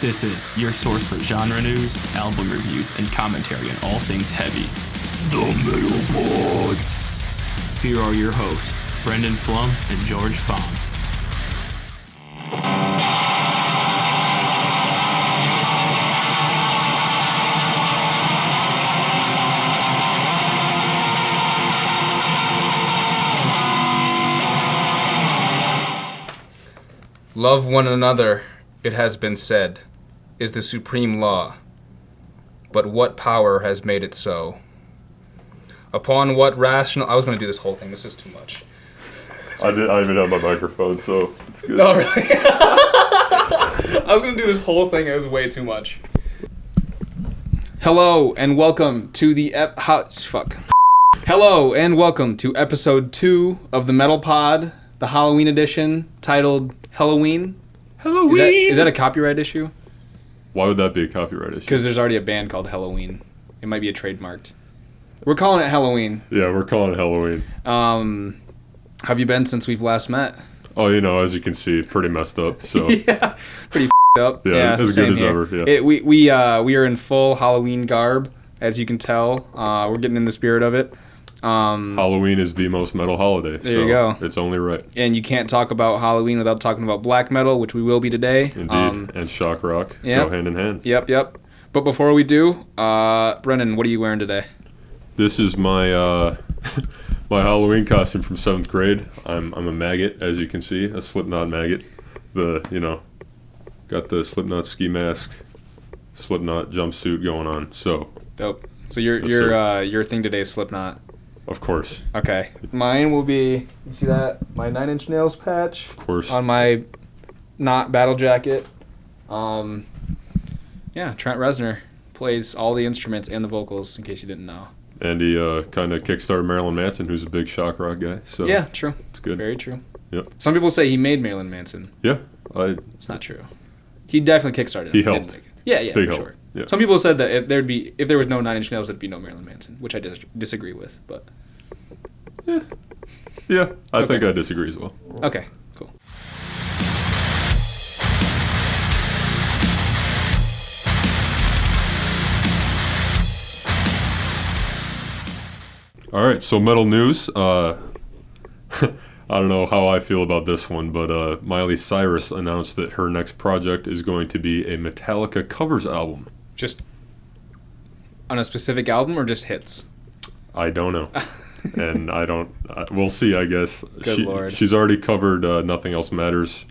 This is your source for genre news, album reviews, and commentary on all things heavy. The Metal Pod. Here are your hosts, Brendan Flum and George Fong. Love one another, it has been said, is the supreme law. But what power has made it so? Upon what rational... I was going to do this whole thing. This is too much. I even have my microphone, so it's good. Oh, really? I was going to do this whole thing. It was way too much. Hello, and welcome to the... Hello, and welcome to episode 2 of the Metal Pod, the Halloween edition, titled Helloween. Helloween! Is that a copyright issue? Why would that be a copyright issue? Because there's already a band called Helloween. It might be a trademarked. We're calling it Helloween. Yeah, we're calling it Helloween. How have you been since we've last met? Oh, as you can see, pretty messed up. So yeah, pretty up. Yeah, as good as here. ever. Yeah. We are in full Halloween garb, as you can tell. We're getting in the spirit of it. Halloween is the most metal holiday. There you go. It's only right. And you can't talk about Halloween without talking about black metal, which we will be today. Indeed. And shock rock go hand in hand. Yep. But before we do, Brennan, what are you wearing today? This is my my Halloween costume from 7th grade. I'm a maggot, as you can see, a Slipknot maggot. Got the Slipknot ski mask, Slipknot jumpsuit going on. So dope. So your thing today is Slipknot. Of course. Okay. Mine will be, you see that? My 9 Inch Nails patch. Of course. On my not battle jacket. Trent Reznor plays all the instruments and the vocals, in case you didn't know. And he kind of kickstarted Marilyn Manson, who's a big shock rock guy. So yeah, true. It's good. Very true. Yep. Some people say he made Marilyn Manson. Yeah. It's not true. He definitely kickstarted it. He helped. Yeah, big for help. Sure. Yeah. Some people said that if there was no 9 Inch Nails, there'd be no Marilyn Manson, which I disagree with, but... Yeah, I think I disagree as well. Okay, cool. All right, so metal news. I don't know how I feel about this one, but Miley Cyrus announced that her next project is going to be a Metallica covers album. Just on a specific album or just hits? I don't know. And we'll see, I guess. Good Lord. She's already covered Nothing Else Matters.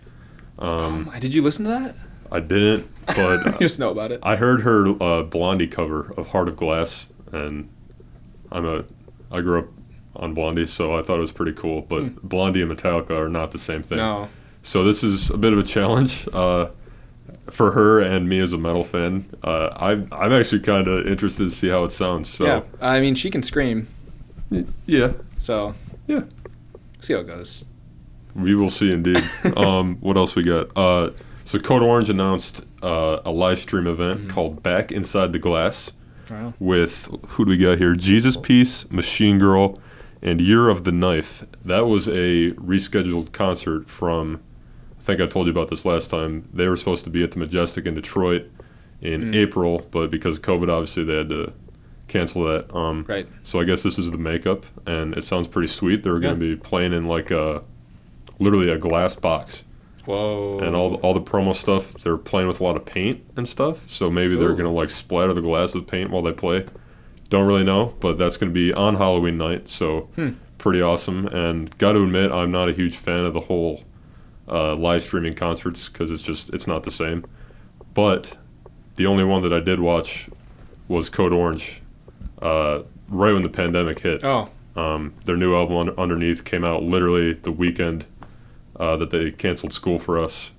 Did you listen to that? I didn't, but... You just know about it. I heard her Blondie cover of Heart of Glass, and I grew up on Blondie, so I thought it was pretty cool. But Blondie and Metallica are not the same thing. No. So this is a bit of a challenge for her and me as a metal fan. I'm actually kind of interested to see how it sounds. So. Yeah, I mean, she can scream. Yeah. So. Yeah. See how it goes. We will see indeed. What else we got? So Code Orange announced a live stream event called Back Inside the Glass. Wow. With, who do we got here? Jesus Piece, Machine Girl, and Year of the Knife. That was a rescheduled concert from, I think I told you about this last time. They were supposed to be at the Majestic in Detroit in April, but because of COVID, obviously, they had to cancel that. Right. So I guess this is the makeup, and it sounds pretty sweet. They're going to be playing in literally a glass box. Whoa. And all the promo stuff, they're playing with a lot of paint and stuff, so maybe they're going to splatter the glass with paint while they play. Don't really know, but that's going to be on Halloween night, so pretty awesome. And got to admit, I'm not a huge fan of the whole live streaming concerts because it's not the same. But the only one that I did watch was Code Orange right when the pandemic hit. Oh. Their new album, Underneath, came out literally the weekend that they canceled school for us.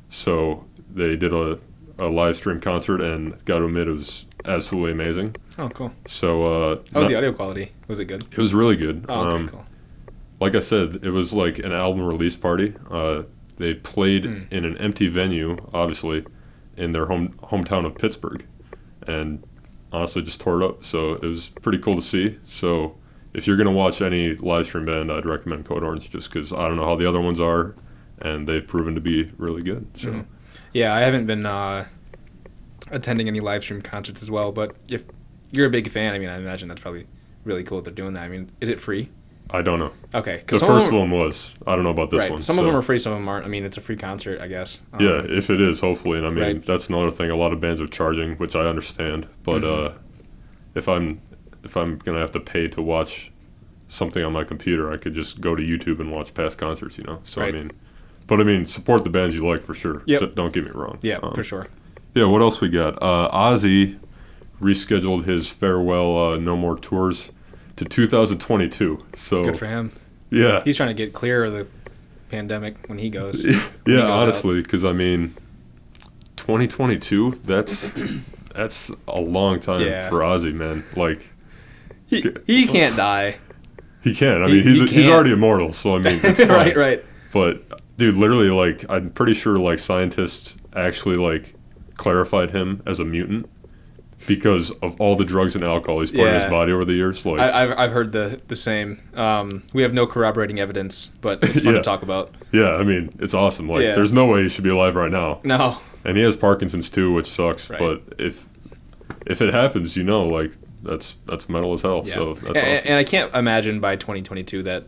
So they did a live stream concert, and got to admit, it was absolutely amazing. Oh, cool. So how was the audio quality? Was it good? It was really good. Oh, okay, cool. Like I said, it was like an album release party. They played in an empty venue, obviously, in their hometown of Pittsburgh, and honestly just tore it up. So it was pretty cool to see. So if you're going to watch any live stream band, I'd recommend Code Orange, just because I don't know how the other ones are, and they've proven to be really good. So Yeah, I haven't been attending any live stream concerts as well. But if you're a big fan, I mean, I imagine that's probably really cool that they're doing that. I mean, is it free? I don't know. Okay. The first one was. I don't know about this one. Some of them are free, some of them aren't. I mean, it's a free concert, I guess. Yeah, if it is, hopefully. And I mean, that's another thing. A lot of bands are charging, which I understand. But if I'm gonna have to pay to watch something on my computer, I could just go to YouTube and watch past concerts. So I mean, support the bands you like for sure. Yep. Don't get me wrong. Yeah, for sure. Yeah. What else we got? Ozzy rescheduled his farewell No More tours to 2022. So good for him. Yeah. He's trying to get clear of the pandemic when he goes. Yeah, honestly, because I mean, 2022. That's a long time for Ozzy, man. Like he can't die. He can. I mean, he's already immortal, so I mean, it's fine. Right. But dude, literally, like, I'm pretty sure like scientists actually like clarified him as a mutant because of all the drugs and alcohol he's put in his body over the years. Like, I've heard the same. We have no corroborating evidence, but it's fun to talk about. Yeah, I mean, it's awesome. Like, there's no way he should be alive right now. No. And he has Parkinson's too, which sucks. Right. But if it happens, like that's metal as hell. Yeah. So that's awesome. And I can't imagine by 2022 that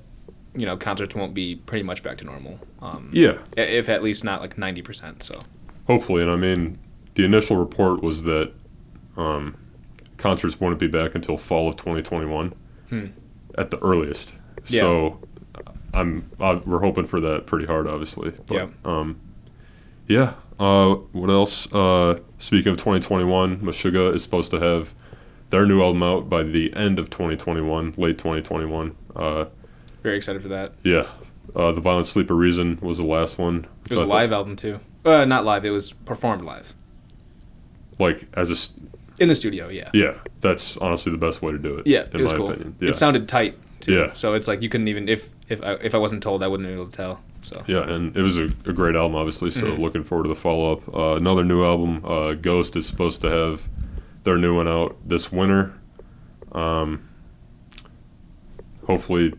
concerts won't be pretty much back to normal. If at least not like 90%. So hopefully, and I mean, the initial report was that concerts wouldn't be back until fall of 2021 at the earliest. Yeah. So we're hoping for that pretty hard, obviously. But, what else? Speaking of 2021, Meshuggah is supposed to have their new album out by the end of 2021, late 2021. Very excited for that. Yeah. The Violent Sleeper Reason was the last one. It was a live album, too. Not live. It was performed live. Like, in the studio, yeah. Yeah. That's honestly the best way to do it. Yeah, in it was my cool. opinion. Yeah. It sounded tight, too. Yeah. So it's like you couldn't even, if I wasn't told, I wouldn't be able to tell. So. Yeah, and it was a great album, obviously, so looking forward to the follow-up. Another new album, Ghost, is supposed to have their new one out this winter. Hopefully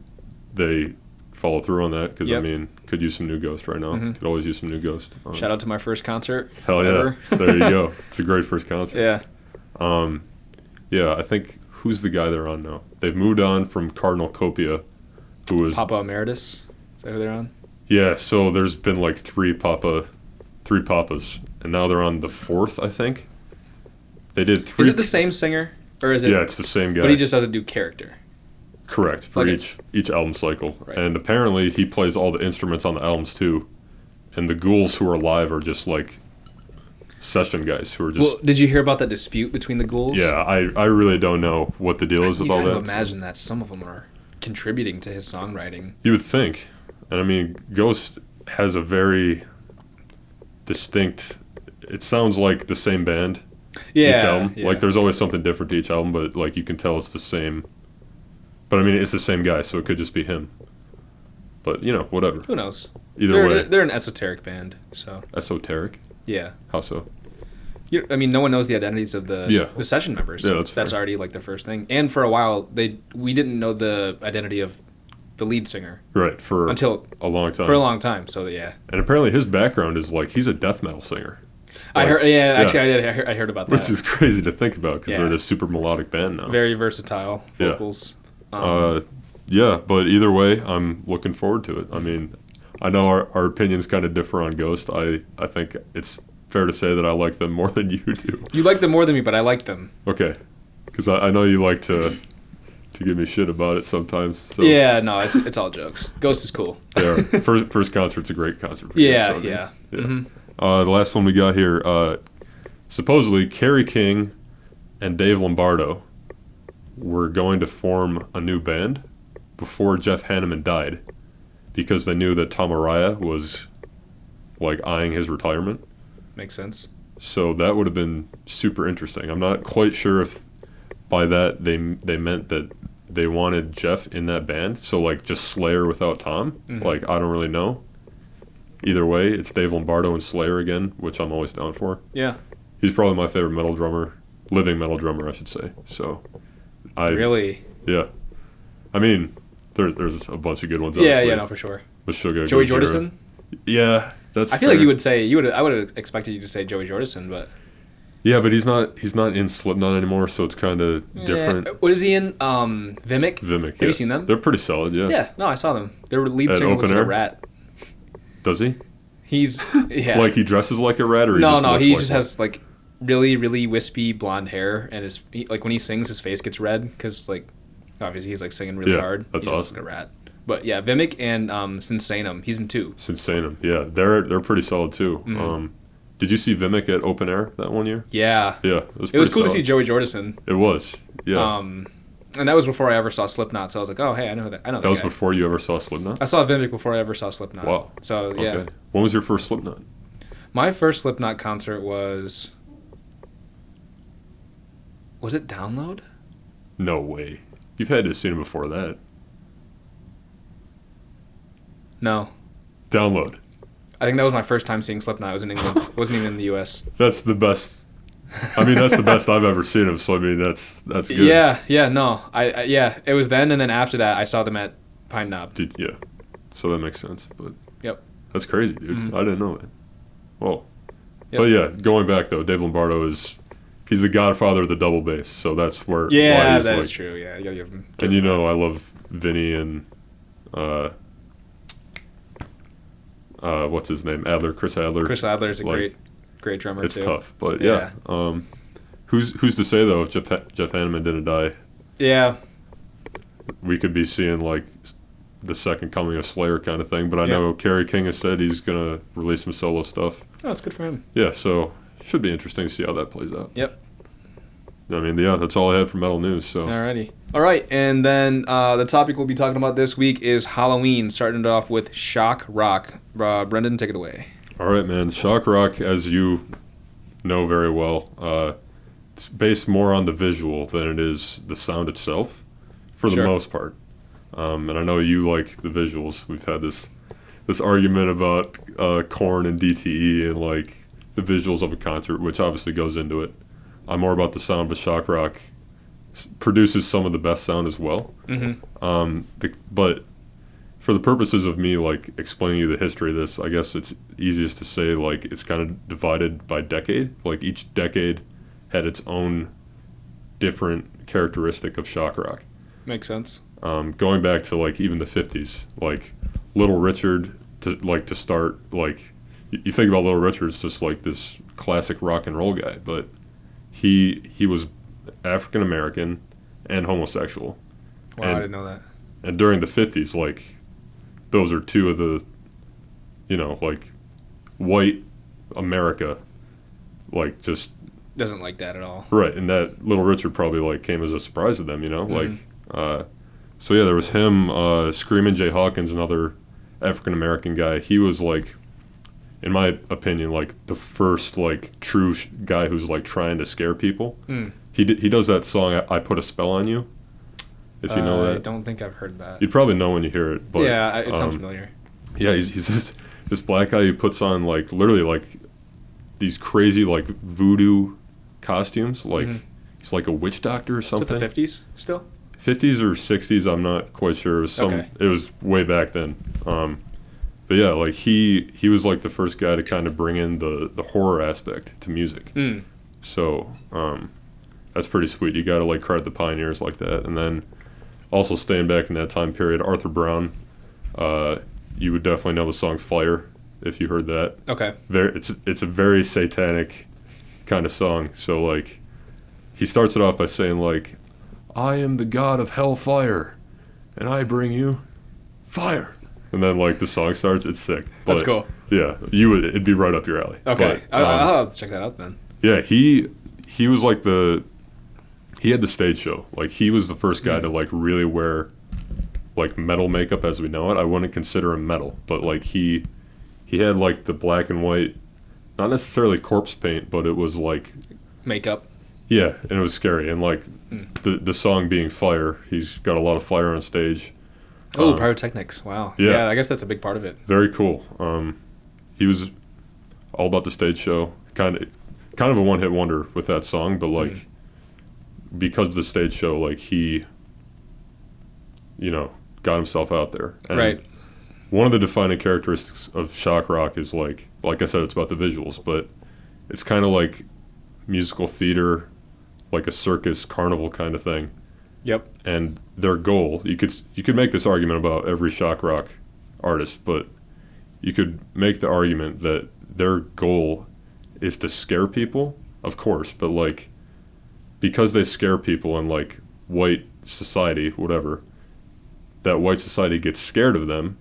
they follow through on that, because, I mean, could use some new Ghost right now. Could always use some new Ghost. Shout out to my first concert. Hell ever. Yeah. There you go. It's a great first concert. Yeah. Yeah, I think, who's the guy they're on now? They've moved on from Cardinal Copia, who was... Papa Emeritus? Is that who they're on? Yeah, so there's been like three Papas, and now they're on the fourth, I think. They did 3... Is it the same singer? Or is it... Yeah, it's the same guy. But he just doesn't do character. Correct, for each album cycle. Right. And apparently he plays all the instruments on the albums too. And the ghouls who are live are just like session guys who are just... Well, did you hear about that dispute between the ghouls? Yeah, I really don't know what the deal is with all that. You gotta imagine that some of them are contributing to his songwriting. You would think. And I mean, Ghost has a very distinct... It sounds like the same band each album. Yeah. Like, there's always something different to each album, but like you can tell it's the same... But I mean, it's the same guy, so it could just be him. But, whatever. Who knows? Either way. They're an esoteric band, so... Esoteric? Yeah. How so? I mean, no one knows the identities of the session members. Yeah, that's already, like, the first thing. And for a while, we didn't know the identity of the lead singer. Right, until a long time. For a long time, so yeah. And apparently his background is, like, he's a death metal singer. Like, I heard about that. Which is crazy to think about, because they're this super melodic band now. Very versatile vocals. Yeah. But either way, I'm looking forward to it. I mean, I know our opinions kind of differ on Ghost. I think it's fair to say that I like them more than you do. You like them more than me, but I like them. Okay. Because I know you like to give me shit about it sometimes. So. Yeah, no, it's all jokes. Ghost is cool. Yeah, first concert's a great concert for yeah. Mm-hmm. The last one we got here, supposedly Kerry King and Dave Lombardo were going to form a new band before Jeff Hanneman died, because they knew that Tom Araya was like eyeing his retirement. Makes sense. So that would have been super interesting. I'm not quite sure if by that they meant that they wanted Jeff in that band, so like just Slayer without Tom. Mm-hmm. Like, I don't really know. Either way, it's Dave Lombardo and Slayer again, which I'm always down for. Yeah. He's probably my favorite metal drummer, living metal drummer, I should say. So, really? Yeah. I mean, there's a bunch of good ones. Yeah, no, for sure. Meshuggah, Joey Jordison? Yeah, that's. I feel like you would say I would have expected you to say Joey Jordison, but. Yeah, but he's not in Slipknot anymore, so it's kind of different. What is he in? Vimic? Vimic. Have you seen them? They're pretty solid, yeah. Yeah, no, I saw them. Their lead At singer looks Open like Air? a rat. Does he? He's, yeah. Like he dresses like a rat, or No, looks he like just one? has like really, really wispy blonde hair, and like when he sings, his face gets red because like obviously he's like singing really hard. That's he's just awesome. like a rat. But yeah, Vimic and Sinsanum, he's in 2. Sinsanum, yeah, they're pretty solid too. Mm-hmm. Did you see Vimic at Open Air that one year? Yeah. Yeah, It was cool to see Joey Jordison. It was, yeah. And that was before I ever saw Slipknot, so I was like, oh hey, I know that. That was before you ever saw Slipknot? I saw Vimic before I ever saw Slipknot. Wow. So yeah. Okay. When was your first Slipknot? My first Slipknot concert was it Download? No way. You've had to have seen him before that. No. Download. I think that was my first time seeing Slipknot. It was in England. It wasn't even in the US. That's the best. I mean, that's the best I've ever seen him. So I mean, that's good. Yeah, no. I it was then, and then after that I saw them at Pine Knob. Yeah. So that makes sense. But Yep. that's crazy, dude. Mhm. I didn't know that. Well. Yep. But yeah, going back though, Dave Lombardo he's the godfather of the double bass. So that's why Yeah, he's that's like, true. Yeah, you gotta give him. And you know, I love Vinny and what's his name? Chris Adler. Chris Adler is a like, great drummer It's too. tough, but yeah. Who's to say though if Jeff Hanneman didn't die, Yeah. we could be seeing like the second coming of Slayer kind of thing. But I know Kerry King has said he's gonna release some solo stuff. Oh, it's good for him. Yeah, so should be interesting to see how that plays out. Yep. I mean, yeah, that's all I had for metal news. So Alrighty. All right, and then the topic we'll be talking about this week is Helloween. Starting it off with shock rock. Brendan, take it away. all right, man. Shock rock, as you know very well, it's based more on the visual than it is the sound itself, for the most part. And I know you like the visuals. We've had this argument about Korn and DTE and like the visuals of a concert, which obviously goes into it. I'm more about the sound, but shock rock produces some of the best sound as well. Mm-hmm. But for the purposes of me like explaining you the history of this, I guess it's easiest to say like it's kind of divided by decade. Like each decade had its own different characteristic of shock rock. Makes sense. Going back to like even the 50s, like Little Richard to start, like you think about Little Richard, it's just like this classic rock and roll guy, but he was African American and homosexual. Wow, I didn't know that. And during the 50s, like those are two of the, like white America, like just Doesn't like that at all. right. And that Little Richard probably like came as a surprise to them, Mm-hmm. like. So yeah, there was him, Screamin' Jay Hawkins, another African American guy. He was like, in my opinion, like the first like true guy who's like trying to scare people. Mm. He does that song I Put a Spell on You. If you know that, I don't think I've heard that. you'd probably know when you hear it. But Yeah, it sounds familiar. yeah, he's this black guy who puts on like literally like these crazy like voodoo costumes. Like he's like a witch doctor or Is it something. the 50s still? 50s or 60s, I'm not quite sure. It was It was way back then. But yeah, like he was like the first guy to kind of bring in the horror aspect to music. Mm. So that's pretty sweet. You got to like credit the pioneers like that. And then also staying back in that time period, Arthur Brown. You would definitely know the song "Fire" if you heard that. Okay. It's a very satanic kind of song. So like he starts it off by saying like, "I am the god of hellfire, and I bring you fire." And then like the song starts, it's sick. That's cool. Yeah, it'd be right up your alley. Okay, But, I'll have to check that out then. yeah, he was like he had the stage show. Like he was the first guy to like really wear like metal makeup as we know it. I wouldn't consider him metal, but like he had like the black and white, not necessarily corpse paint, but it was like Makeup. yeah, and it was scary. And like the song being Fire, he's got a lot of fire on stage. Oh, Pyrotechnics. Wow. Yeah. I guess that's a big part of it. Very cool. He was all about the stage show. Kind of a one-hit wonder with that song, but like because of the stage show, like he, got himself out there. And Right. one of the defining characteristics of shock rock is like I said, it's about the visuals, but it's kind of like musical theater, like a circus carnival kind of thing. Yep. And their goal, you could make this argument about every shock rock artist, but you could make the argument that their goal is to scare people, of course, but like because they scare people in like white society, whatever, that white society gets scared of them,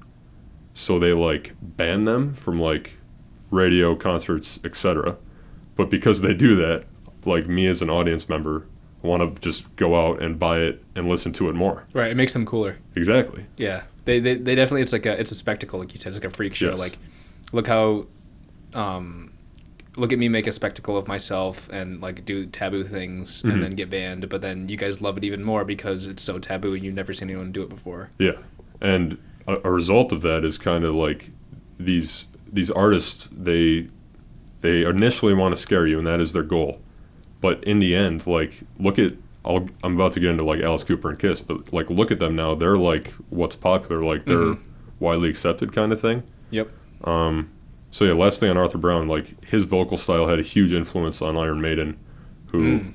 so they like ban them from like radio, concerts, etc. But because they do that, like me as an audience member want to just go out and buy it and listen to it more. Right, it makes them cooler. Exactly. Yeah, they definitely, it's a spectacle, like you said. It's like a freak show. Yes. Like, look how, look at me make a spectacle of myself and like do taboo things and then get banned. But then you guys love it even more because it's so taboo and you've never seen anyone do it before. Yeah, and a result of that is kind of like these artists. They initially want to scare you, and that is their goal. But in the end, like, I'm about to get into, like, Alice Cooper and Kiss, but, like, look at them now. They're, like, what's popular. Like, they're widely accepted kind of thing. Yep. So, yeah, last thing on Arthur Brown, like, his vocal style had a huge influence on Iron Maiden, who,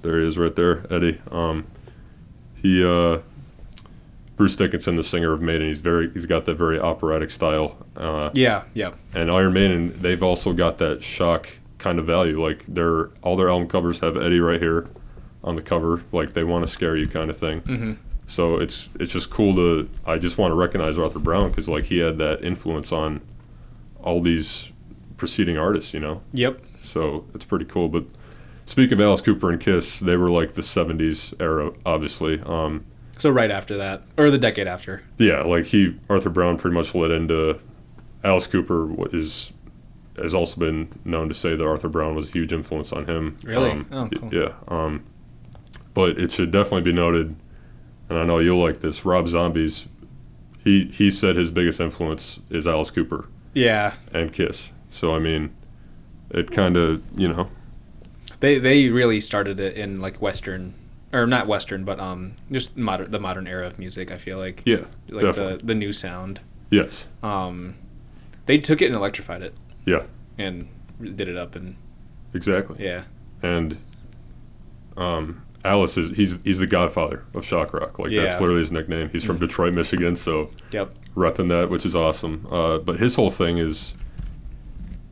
there he is right there, Eddie. Bruce Dickinson, the singer of Maiden, he's got that very operatic style. Yeah. And Iron Maiden, they've also got that shock kind of value. Like all their album covers have Eddie right here on the cover. Like they want to scare you kind of thing. So it's just cool I just want to recognize Arthur Brown because like he had that influence on all these preceding artists, you know? Yep. So it's pretty cool. But speaking of Alice Cooper and Kiss, they were like the 70s era, obviously. So right after that, or the decade after. Yeah, like Arthur Brown pretty much led into Alice Cooper has also been known to say that Arthur Brown was a huge influence on him. Really? Oh, cool. Yeah. But it should definitely be noted, and I know you'll like this, Rob Zombie's, he said his biggest influence is Alice Cooper. Yeah. And Kiss. So, I mean, it kind of, you know. They really started it in, like, Western, or not Western, but just the modern era of music, I feel like. Yeah, like definitely. the new sound. Yes. They took it and electrified it. Yeah. And did it up and. Exactly. Yeah. And Alice he's the godfather of shock rock. Like that's literally his nickname. He's from Detroit, Michigan, so repping that, which is awesome. But his whole thing is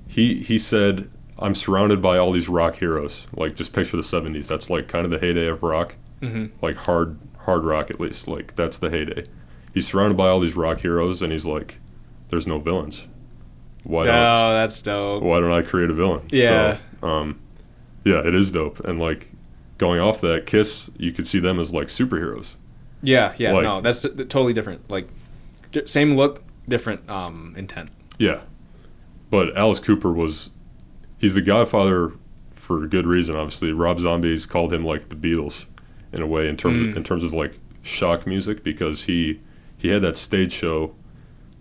he said, I'm surrounded by all these rock heroes. Like just picture the 70s. That's like kind of the heyday of rock. Like hard rock at least. Like that's the heyday. He's surrounded by all these rock heroes and he's like, there's no villains. That's dope. Why don't I create a villain? Yeah. So, yeah, it is dope. And, like, going off that, Kiss, you could see them as, like, superheroes. Yeah, like, no, that's totally different. Like, same look, different intent. Yeah. But Alice Cooper he's the godfather for good reason, obviously. Rob Zombie's called him, like, the Beatles in a way in terms of, like, shock music because he had that stage show.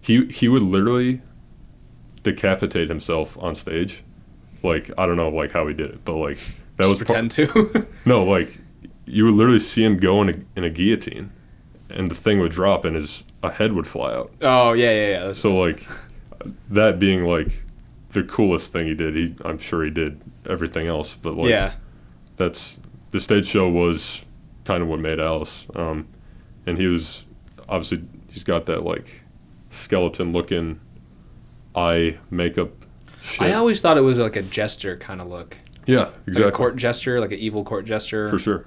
He would literally decapitate himself on stage. Like, I don't know, like, how he did it, but, like, that was pretend to. No, like, you would literally see him go in a guillotine, and the thing would drop, and a head would fly out. Oh, yeah. So, like, that being, like, the coolest thing he did, I'm sure he did everything else, but, like, the stage show was kind of what made Alice. And he's got that, like, skeleton-looking eye makeup shit. I always thought it was like a jester kind of look. Yeah, exactly. Like a court jester, like an evil court jester. For sure.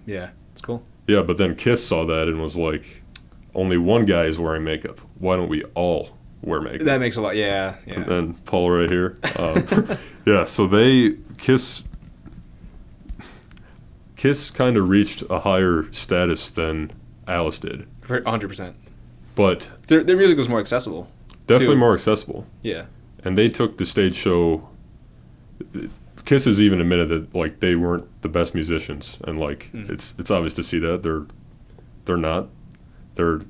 Yeah, it's cool. Yeah, but then Kiss saw that and was like, only one guy is wearing makeup. Why don't we all wear makeup? That makes a lot, yeah. And then Paul right here. Yeah, so Kiss kind of reached a higher status than Alice did. 100%. But their music was more accessible. Definitely more accessible. Yeah. And they took the stage show. Kiss has even admitted that like they weren't the best musicians, and like it's obvious to see that they're not. They're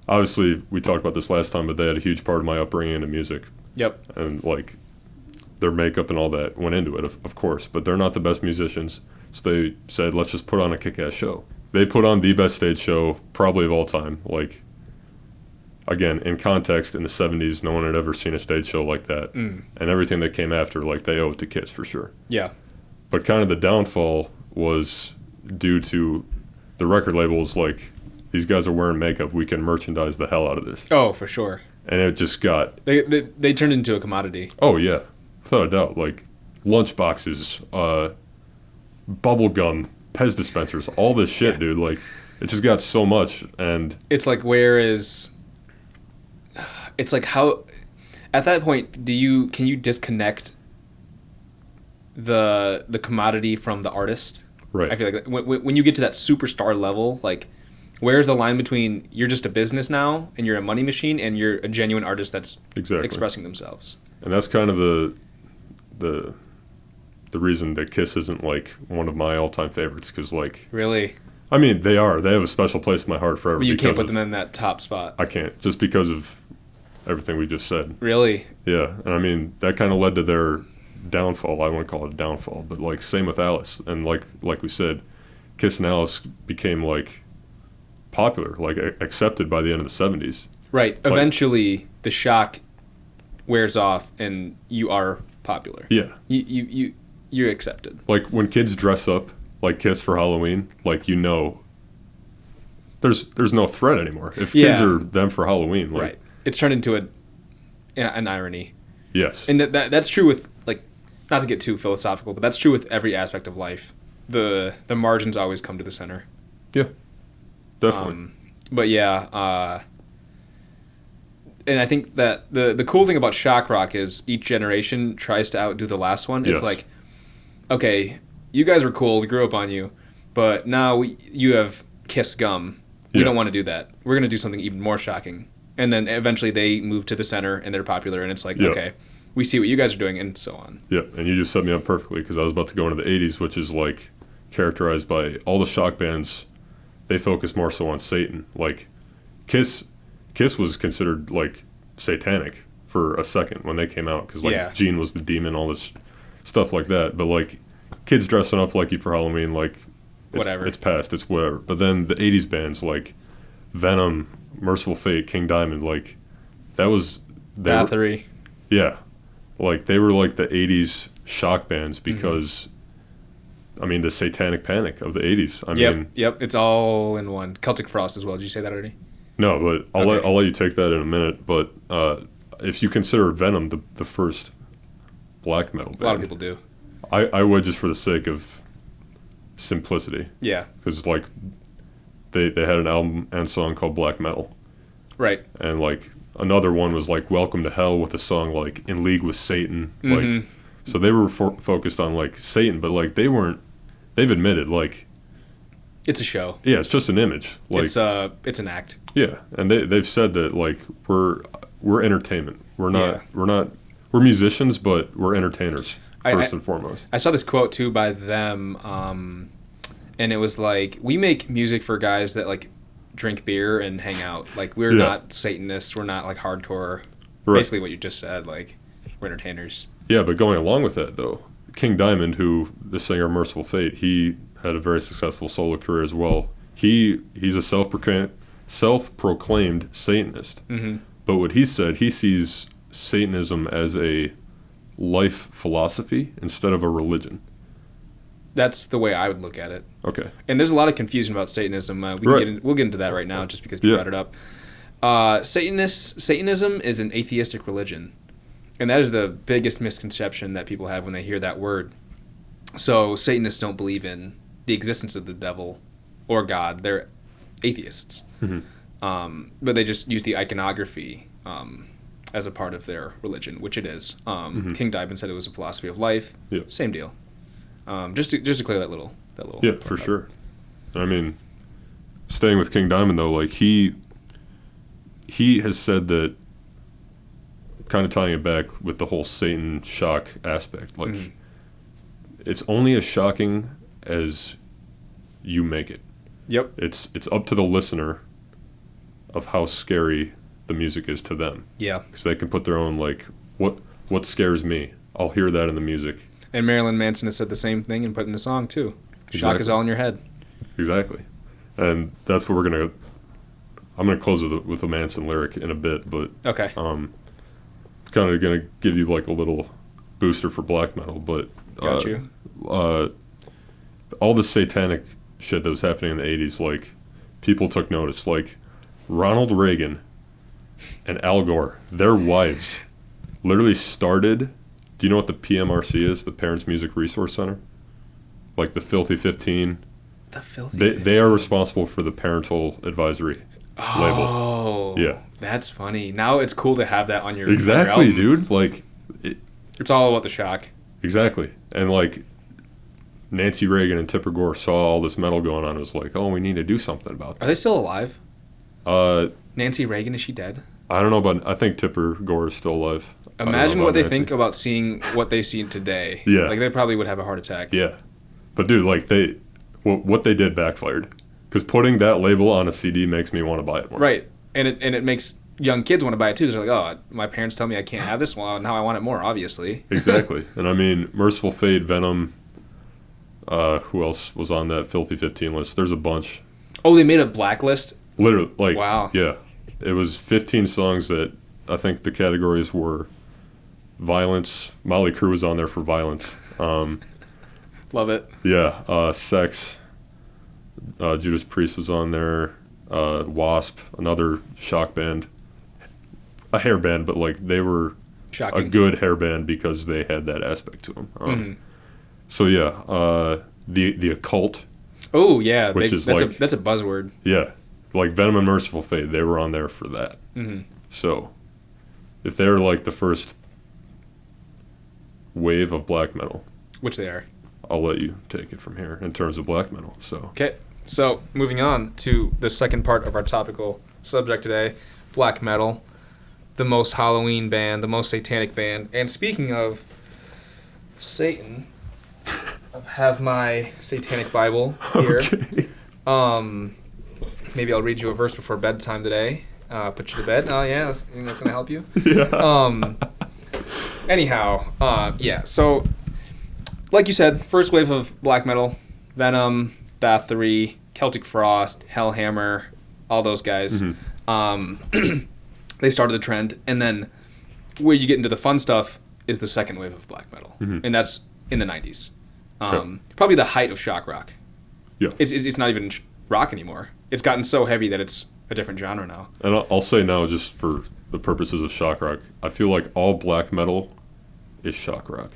obviously, we talked about this last time, but they had a huge part of my upbringing into music. Yep. And like their makeup and all that went into it, of course. But they're not the best musicians, so they said, let's just put on a kick-ass show. They put on the best stage show probably of all time. Like, again, in context, in the 70s, no one had ever seen a stage show like that. And everything that came after, like, they owe it to Kiss for sure. Yeah. But kind of the downfall was due to the record labels, like, these guys are wearing makeup, we can merchandise the hell out of this. Oh, for sure. And it just got... They turned into a commodity. Oh, yeah. Without a doubt. Like, lunchboxes, bubble gum, Pez dispensers, all this shit, dude. Like, it just got so much, and... It's like, where is... It's like, how... At that point, can you disconnect the commodity from the artist? Right. I feel like when you get to that superstar level, like, where's the line between you're just a business now and you're a money machine and you're a genuine artist that's expressing themselves? And that's kind of the reason that Kiss isn't, like, one of my all-time favorites, because, like... Really? I mean, they have a special place in my heart forever. But you can't put them in that top spot. I can't, just because of everything we just said. Really? Yeah, and I mean, that kind of led to their downfall. I wouldn't call it a downfall, but, like, same with Alice. And like we said, Kiss and Alice became, like, popular, like, accepted by the end of the 70s. Right. Like, eventually, the shock wears off and you are popular. Yeah. You're accepted. Like, when kids dress up like Kiss for Halloween, like, you know, there's no threat anymore. If kids are them for Halloween, like... Right. It's turned into an irony. Yes. And that's true with, like, not to get too philosophical, but that's true with every aspect of life. The margins always come to the center. Yeah. Definitely. But yeah, and I think that the cool thing about shock rock is each generation tries to outdo the last one. It's like, okay, you guys were cool, we grew up on you, but now you have Kiss gum. We don't want to do that. We're going to do something even more shocking. And then eventually they move to the center and they're popular, and it's like, okay, we see what you guys are doing, and so on. Yeah, and you just set me up perfectly, because I was about to go into the 80s, which is, like, characterized by all the shock bands. They focus more so on Satan. Like, Kiss was considered, like, satanic for a second when they came out, because, like, Gene was the demon, all this stuff like that. But, like, kids dressing up like you for Halloween, like, whatever. It's past, it's whatever. But then the 80s bands, like Venom, Merciful Fate, King Diamond, like, that was... Bathory. Yeah. Like, they were, like, the 80s shock bands because... I mean, the satanic panic of the 80s. I mean... Yep, it's all in one. Celtic Frost as well. Did you say that already? No, but I'll let you take that in a minute. But if you consider Venom the first black metal band... A lot of people do. I would, just for the sake of simplicity. Yeah. Because, like, they had an album and song called Black Metal. Right. And, like, another one was, like, Welcome to Hell, with a song, like, In League with Satan. Mm-hmm. Like, so they were focused on, like, Satan, but, like, they weren't... They've admitted, like... It's a show. Yeah, it's just an image. Like, it's an act. Yeah, and they've said that, like, we're entertainment. We're musicians, but we're entertainers first and foremost. I saw this quote too by them, and it was like, we make music for guys that, like, drink beer and hang out. Like, we're not Satanists. We're not, like, hardcore. Right. Basically what you just said. Like, we're entertainers. Yeah, but going along with that, though, King Diamond, who the singer Merciful Fate, he had a very successful solo career as well. He's a self-proclaimed Satanist. Mm-hmm. But what he said, he sees Satanism as a life philosophy instead of a religion. That's the way I would look at it. Okay. And there's a lot of confusion about Satanism. We'll get into that right now, just because you brought it up. Satanism is an atheistic religion. And that is the biggest misconception that people have when they hear that word. So Satanists don't believe in the existence of the devil or God. They're atheists. Mm-hmm. But they just use the iconography as a part of their religion, which it is. Mm-hmm. King Diamond said it was a philosophy of life. Yep. Same deal. Just to clear that little. Yeah, for sure. I mean, staying with King Diamond though, like he has said that, kind of tying it back with the whole Satan shock aspect, like it's only as shocking as you make it. Yep. It's up to the listener of how scary the music is to them. Yeah. Because they can put their own, like, what scares me? I'll hear that in the music. And Marilyn Manson has said the same thing and put in a song too. Exactly. Shock is all in your head. Exactly. And that's what I'm gonna close with a Manson lyric in a bit, but okay. Kind of gonna give you like a little booster for black metal, but Got you. All the satanic shit that was happening in the 80s, like, people took notice. Like, Ronald Reagan and Al Gore, their wives, literally started... Do you know what the PMRC is? The Parents Music Resource Center? Like the Filthy 15. The Filthy 15. They are responsible for the parental advisory label. Oh. Yeah. That's funny. Now it's cool to have that on your Exactly, on your album. dude. Like... It's all about the shock. Exactly. And, like, Nancy Reagan and Tipper Gore saw all this metal going on and was like, oh, we need to do something about that. Are they still alive? Uh, Nancy Reagan, is she dead? I don't know, but I think Tipper Gore is still alive. Imagine what they think about seeing what they see today. Yeah. Like, they probably would have a heart attack. Yeah. But, dude, like, what they did backfired. Because putting that label on a CD makes me want to buy it more. Right. And it makes young kids want to buy it, too. They're like, oh, my parents tell me I can't have this. Well, now I want it more, obviously. Exactly. And, I mean, Merciful Fate, Venom, who else was on that Filthy 15 list? There's a bunch. Oh, they made a blacklist? Literally, like, wow. Yeah. It was 15 songs that I think the categories were violence. Motley Crue was on there for violence. Love it. Yeah. Sex. Judas Priest was on there. Wasp, another shock band. A hair band, but, like, they were Shocking. a good hair band because they had that aspect to them. So, yeah. The Occult. Oh, yeah. Which is that's a buzzword. Yeah. Like Venom and Merciful Fate, they were on there for that. So, if they're like the first wave of black metal, which they are, I'll let you take it from here in terms of black metal. So okay, so moving on to the second part of our topical subject today, black metal, the most Helloween band, the most satanic band. And speaking of Satan, I have my satanic Bible here. Okay. Maybe I'll read you a verse before bedtime today. Put you to bed. Oh, yeah, that's going to help you. Yeah. Anyhow, yeah, so, like you said, first wave of black metal, Venom, Bathory, Celtic Frost, Hellhammer, all those guys. They started the trend, and then where you get into the fun stuff is the second wave of black metal, and that's in the 90s. Probably the height of shock rock. Yeah. It's not even rock anymore. It's gotten so heavy that it's a different genre now. And I'll say now, just for the purposes of shock rock, I feel like all black metal is shock rock.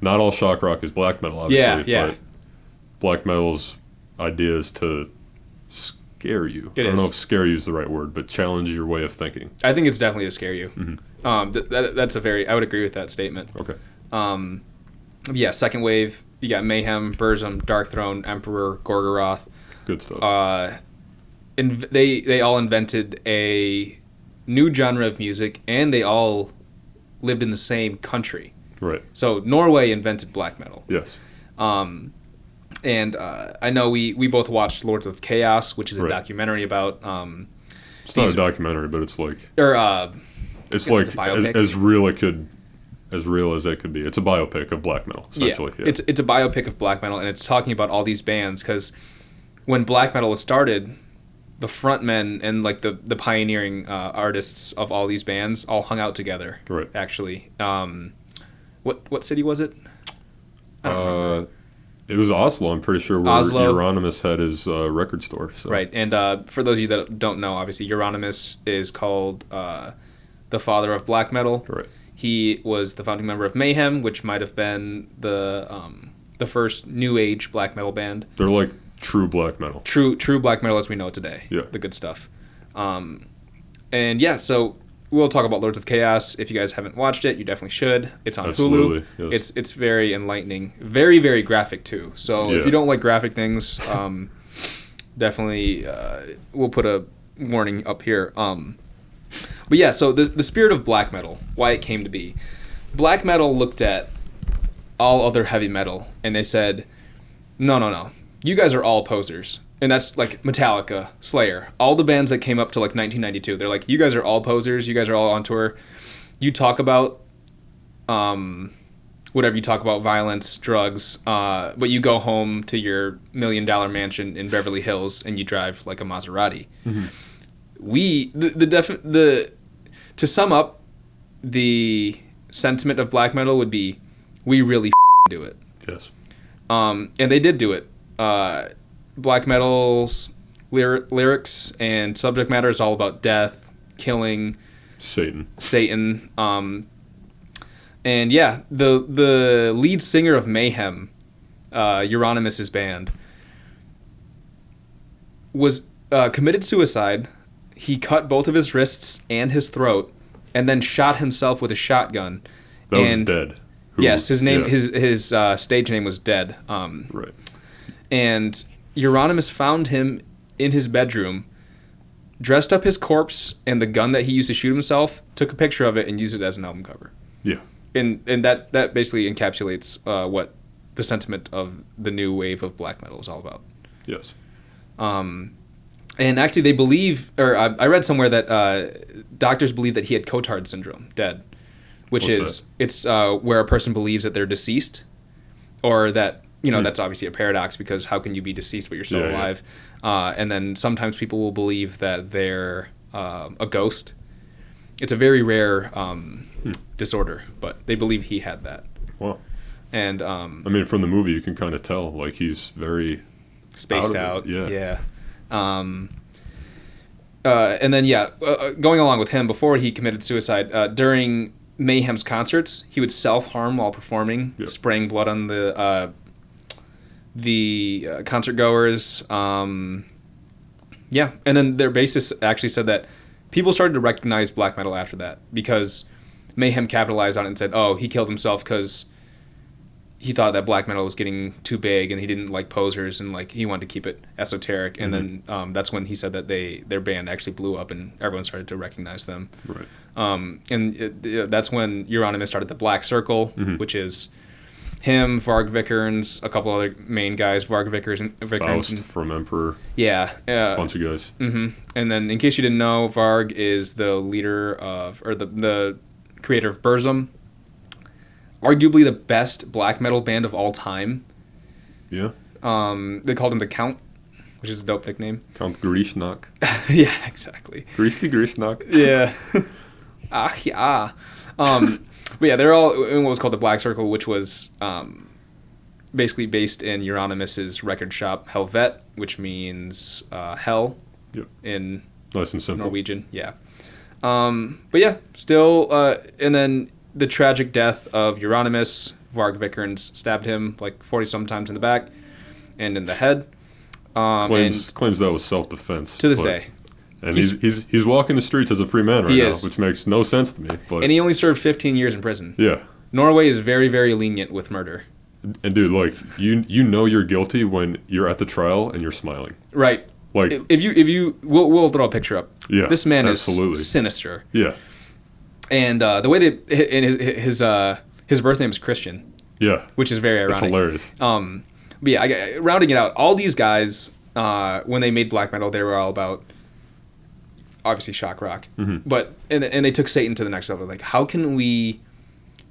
Not all shock rock is black metal, obviously. Yeah. But black metal's idea is to scare you. I don't know if scare you is the right word, but challenge your way of thinking. I think it's definitely to scare you. That's I would agree with that statement. Okay. Yeah, second wave, you got Mayhem, Burzum, Dark Throne, Emperor, Gorgoroth. Good stuff. And they all invented a new genre of music, and they all lived in the same country. Right. So Norway invented black metal. Yes. And I know we both watched Lords of Chaos, which is a documentary about... it's not a documentary, but it's like... It's like a biopic. As real as it could be. It's a biopic of black metal, essentially. Yeah. It's a biopic of black metal, and it's talking about all these bands, because when black metal was started, the frontmen and like the pioneering artists of all these bands all hung out together. Right. Actually, what city was it? I don't remember. It was Oslo. I'm pretty sure where Euronymous had his record store. So. Right, and for those of you that don't know, obviously Euronymous is called the father of black metal. Right. He was the founding member of Mayhem, which might have been the first new age black metal band. They're like true black metal. True black metal as we know it today. Yeah. The good stuff. And yeah, so we'll talk about Lords of Chaos. If you guys haven't watched it, you definitely should. It's on Hulu. Yes. It's very enlightening. Very, very graphic too. So if you don't like graphic things, definitely we'll put a warning up here. But yeah, so the spirit of black metal, why it came to be. Black metal looked at all other heavy metal, and they said, no, you guys are all posers. And that's like Metallica, Slayer, all the bands that came up to like 1992. They're like, you guys are all posers, you guys are all on tour. You talk about whatever you talk about, violence, drugs, but you go home to your $1 million mansion in Beverly Hills and you drive like a Maserati. To sum up, the sentiment of black metal would be, we really do it. Yes. And they did do it. Black metal's lyrics and subject matter is all about death, killing, Satan. And yeah, the lead singer of Mayhem, Euronymous' band, was committed suicide. He cut both of his wrists and his throat, and then shot himself with a shotgun. That was Dead. Yes, his name, his stage name was Dead. Right. And Euronymous found him in his bedroom, dressed up his corpse and the gun that he used to shoot himself, took a picture of it, and used it as an album cover. Yeah. And that basically encapsulates what the sentiment of the new wave of black metal is all about. Yes. And actually, they believe, or I read somewhere that doctors believe that he had Cotard syndrome, Dead, which it's where a person believes that they're deceased, or that, that's obviously a paradox, because how can you be deceased but you're still alive? Yeah. And then sometimes people will believe that they're a ghost. It's a very rare disorder, but they believe he had that. Wow. And I mean, from the movie, you can kind of tell, like, he's very spaced out. Yeah. And then, going along with him, before he committed suicide, during Mayhem's concerts, he would self-harm while performing, spraying blood on the concert goers. And then their bassist actually said that people started to recognize black metal after that, because Mayhem capitalized on it and said, oh, he killed himself because he thought that black metal was getting too big and he didn't like posers, and like he wanted to keep it esoteric. And then that's when he said that their band actually blew up and everyone started to recognize them. Right. That's when Euronymous started the Black Circle, which is him, Varg Vikernes, a couple other main guys, Varg Vikernes, Faust from Emperor. Yeah. A bunch of guys. Mm-hmm. And then, in case you didn't know, Varg is the leader of, or the creator of Burzum, arguably the best black metal band of all time. Yeah. They called him the Count, which is a dope nickname. Count Grishnak. Yeah, exactly. Grishnak. Yeah. Yeah. But yeah, they're all in what was called the Black Circle, which was basically based in Euronymous' record shop, Helvet, which means hell in nice and simple. Norwegian. Yeah. But yeah, still, and then the tragic death of Euronymous. Varg Vikernes stabbed him like 40-some times in the back and in the head. Claims that was self-defense. To this day. And he's walking the streets as a free man right now, which makes no sense to me. But and he only served 15 years in prison. Yeah. Norway is very, very lenient with murder. And dude, like you know you're guilty when you're at the trial and you're smiling. Right. Like we'll throw a picture up. Yeah. This man absolutely. Is sinister. Yeah. And the way that his birth name is Christian. Yeah. Which is very ironic. It's hilarious. But yeah, rounding it out, all these guys when they made black metal, they were all about obviously shock rock, but and they took Satan to the next level. Like, how can we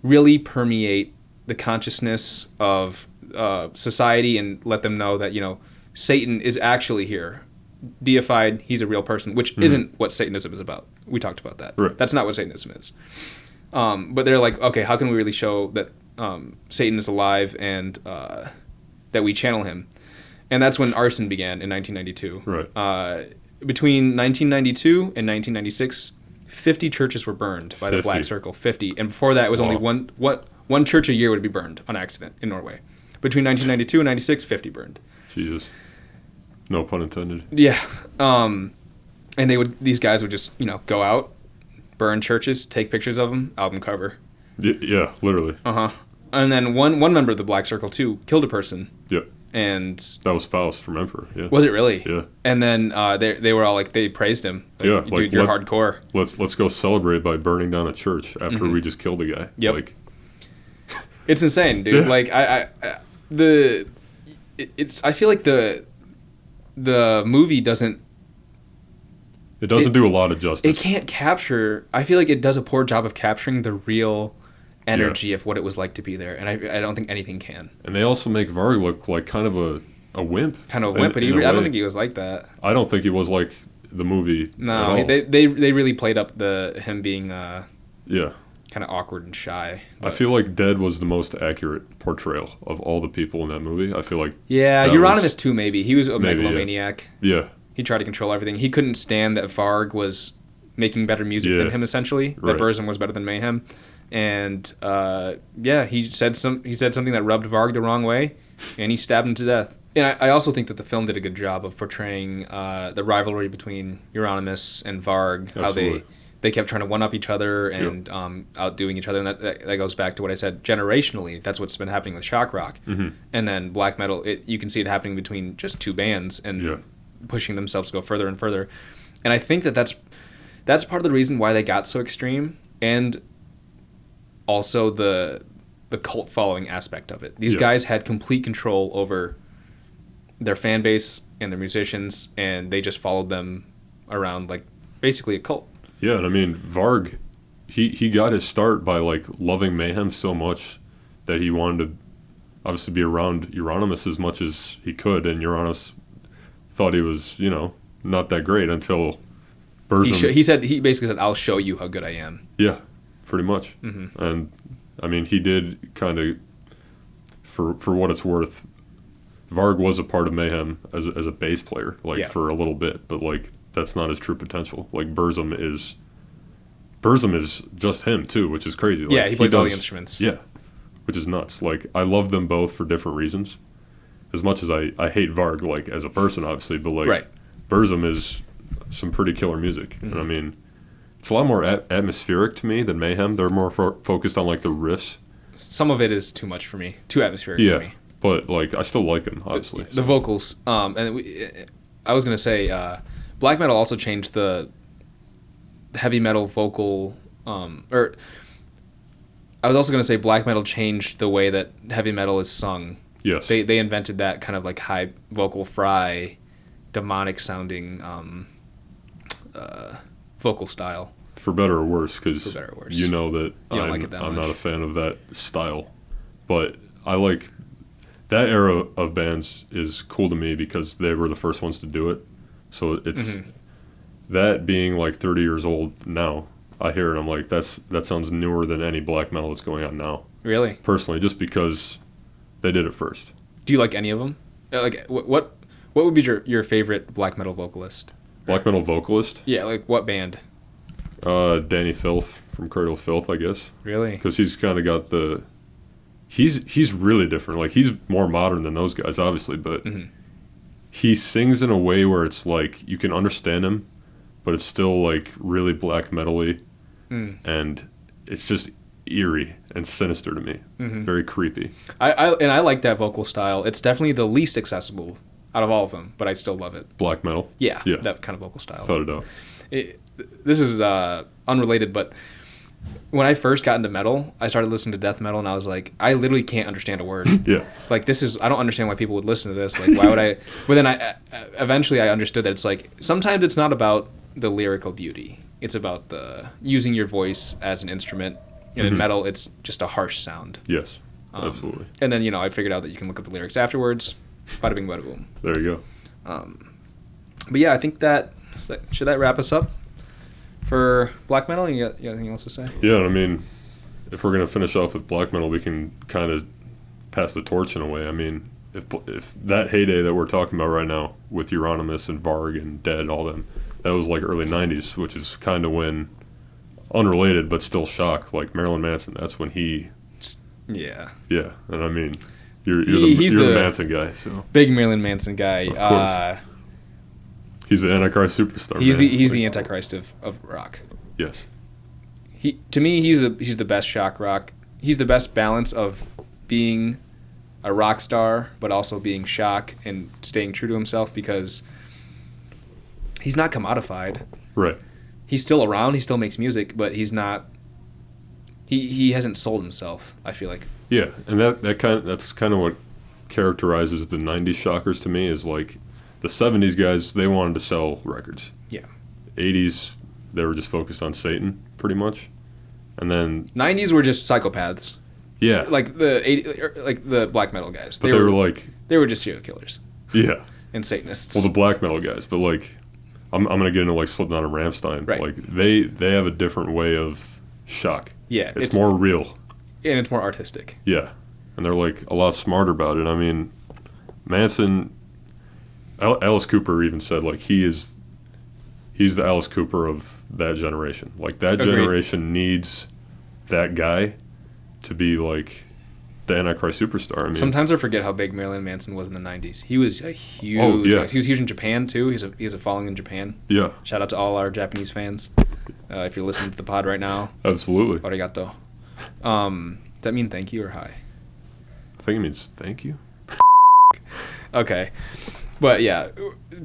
really permeate the consciousness of society and let them know that Satan is actually here, deified. He's a real person, which isn't what Satanism is about. We talked about that. Right. That's not what Satanism is. But they're like, okay, how can we really show that Satan is alive and that we channel him? And that's when arson began in 1992. Right. Between 1992 and 1996, 50 churches were burned by the Black Circle. 50. And before that, it was only one church a year would be burned on accident in Norway. Between 1992 and 96, 50 burned. Jesus. No pun intended. Yeah. And these guys would just, go out, burn churches, take pictures of them, album cover. Yeah, literally. Uh-huh. And then one member of the Black Circle, too, killed a person. Yep. And that was Faust from Emperor. Yeah. Was it really? Yeah. And then they were all like, they praised him. Like, yeah, dude, you're hardcore. Let's go celebrate by burning down a church after we just killed a guy. Yep. Like, it's insane, dude. Yeah. Like I feel like the movie doesn't. It doesn't do a lot of justice. It can't capture. I feel like it does a poor job of capturing the real energy of what it was like to be there, and I don't think anything can. And they also make Varg look like kind of a wimp. Kind of a wimp, but I don't think he was like that. I don't think he was like the movie. No, they really played up him being yeah, kind of awkward and shy. I feel like Dead was the most accurate portrayal of all the people in that movie. I feel like Euronymous too, maybe. He was a megalomaniac. Yeah. He tried to control everything. He couldn't stand that Varg was making better music than him, essentially. That Burzum was better than Mayhem. And he said something that rubbed Varg the wrong way, and he stabbed him to death. And I also think that the film did a good job of portraying the rivalry between Euronymous and Varg, Absolutely. how they kept trying to one-up each other and outdoing each other. And that goes back to what I said. Generationally, that's what's been happening with shock rock. Mm-hmm. And then black metal, you can see it happening between just two bands and pushing themselves to go further and further. And I think that's part of the reason why they got so extreme, and also the cult following aspect of it. These guys had complete control over their fan base and their musicians, and they just followed them around like basically a cult. Yeah, and I mean, Varg, he got his start by like loving Mayhem so much that he wanted to obviously be around Euronymous as much as he could, and Euronymous thought he was, not that great until Burzum. He basically said, "I'll show you how good I am." Yeah, pretty much. Mm-hmm. And I mean, he did kind of, for what it's worth, Varg was a part of Mayhem as a bass player, for a little bit, but like that's not his true potential. Like Burzum is just him too, which is crazy. Like, he plays all the instruments. Yeah, which is nuts. Like I love them both for different reasons. As much as I hate Varg, like as a person, obviously, but like Burzum is some pretty killer music, and I mean, it's a lot more atmospheric to me than Mayhem. They're more focused on like the riffs. Some of it is too much for me, too atmospheric for me. But like I still like them, obviously. The vocals, and I was gonna say, black metal also changed the heavy metal vocal, or I was also gonna say black metal changed the way that heavy metal is sung. Yes. They invented that kind of like high vocal fry, demonic sounding vocal style. For better or worse, because you know that I'm not a fan of that style. But I like that era of bands is cool to me because they were the first ones to do it. So it's that being like 30 years old now, I hear it, I'm like, that sounds newer than any black metal that's going on now. Really? Personally, just because they did it first. Do you like any of them? Like, what would be your favorite black metal vocalist? Black metal vocalist? Yeah, like what band? Danny Filth from Cradle of Filth, I guess. Really? Because he's kind of got the... He's really different. Like, he's more modern than those guys, obviously, but he sings in a way where it's like, you can understand him, but it's still like really black metal-y, and it's just eerie and sinister to me. Very creepy. I like that vocal style. It's definitely the least accessible out of all of them, but I still love it. Black metal? Yeah. That kind of vocal style. Without a doubt. This is unrelated, but when I first got into metal, I started listening to death metal, and I was like, I literally can't understand a word. Like, I don't understand why people would listen to this. Like, why would I? But then eventually I understood that it's like, sometimes it's not about the lyrical beauty. It's about using your voice as an instrument. And in metal, it's just a harsh sound. Yes, absolutely. And then, I figured out that you can look at the lyrics afterwards. Bada bing, bada boom. There you go. But yeah, I think should that wrap us up for black metal? You got anything else to say? Yeah, I mean, if we're going to finish off with black metal, we can kind of pass the torch in a way. I mean, if that heyday that we're talking about right now with Euronymous and Varg and Dead, all them, that was like early 90s, which is kind of when, unrelated but still shock, like Marilyn Manson, that's when he... Yeah, and I mean... You're the Manson guy, so big Marilyn Manson guy. Of course. He's the Antichrist superstar. He's the Antichrist of rock. Yes. To me, he's the best shock rock. He's the best balance of being a rock star, but also being shock and staying true to himself, because he's not commodified. Right. He's still around. He still makes music, but he's not. He hasn't sold himself, I feel like. Yeah, and that's kind of what characterizes the 90s shockers to me, is like the 70s guys, they wanted to sell records. Yeah. 80s, they were just focused on Satan, pretty much. And then 90s were just psychopaths. Yeah. Like the black metal guys. But they were just serial killers. Yeah. And Satanists. Well, the black metal guys, but like I'm going to get into like Slipknot and Ramstein. Right. Like they have a different way of shock. Yeah, it's more real. And it's more artistic. Yeah. And they're like a lot smarter about it. I mean, Manson, Alice Cooper even said like he's the Alice Cooper of that generation. Like that Agreed. generation needs that guy to be like the Antichrist superstar. I mean, Sometimes I forget how big Marilyn Manson was in the 90s. He was a huge. Oh, yeah. He was huge in Japan too. He has a following in Japan. yeah, Shout out to all our Japanese fans. If you're listening to the pod right now, absolutely. arigato. Does that mean thank you or hi? I think it means thank you. Okay, but yeah,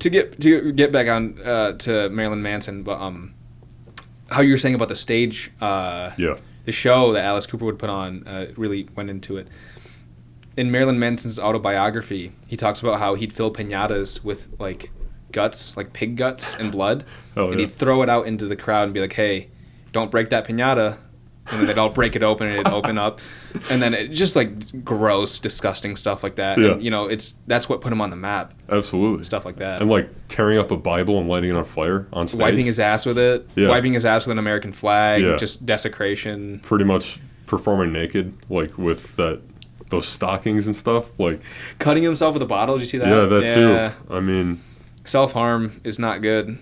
to get back on to Marilyn Manson, but how you were saying about the stage, Yeah, the show that Alice Cooper would put on really went into it. In Marilyn Manson's autobiography, he talks about how he'd fill piñatas with like guts, like pig guts and blood, Oh, and yeah. he'd throw it out into the crowd and be like, "Hey, don't break that piñata." And then they'd all break it open and it'd open up. And then it just like gross, disgusting stuff like that. Yeah. And, you know, that's what put him on the map. absolutely. Stuff like that. And like tearing up a Bible and lighting it on fire on stage. Wiping his ass with it. Yeah. Wiping his ass with an American flag. Yeah. Just desecration. Pretty much performing naked, like with those stockings and stuff. Like, Cutting himself with a bottle. Did you see that? yeah, that too. I mean, Self-harm is not good.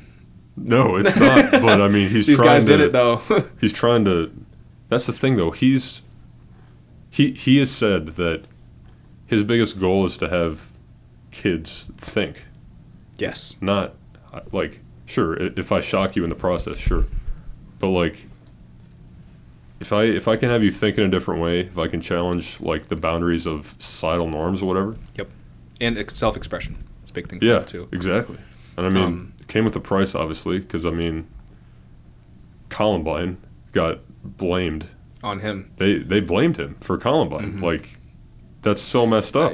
no, it's not. But I mean, he's These trying guys to. did it, though. He's trying to. That's the thing, though. He has said that his biggest goal is to have kids think, Yes. not like sure if I shock you in the process, sure, but like if I can have you think in a different way, if I can challenge like the boundaries of societal norms or whatever. Yep. And self-expression. It's a big thing for Yeah, him, too. exactly. And I mean, it came with a price, obviously, because I mean, Columbine got blamed. On him. They blamed him for Columbine. Mm-hmm. Like, that's so messed up.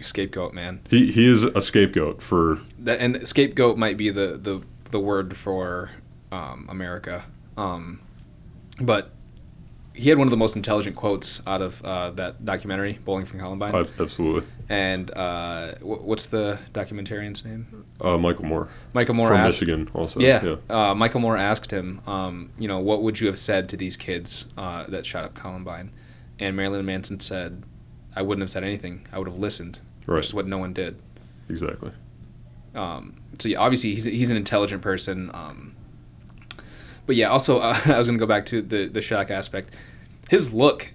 Scapegoat, man. He is a scapegoat for. And scapegoat might be the word for America. But he had one of the most intelligent quotes out of that documentary, Bowling for Columbine. Absolutely. And what's the documentarian's name? Michael Moore. Michael Moore from asked, Michigan, also. Yeah. Michael Moore asked him, what would you have said to these kids that shot up Columbine? And Marilyn Manson said, I wouldn't have said anything. I would have listened, Right. which is what no one did. Exactly. So yeah, obviously he's an intelligent person. But yeah, also I was gonna go back to the shock aspect. His look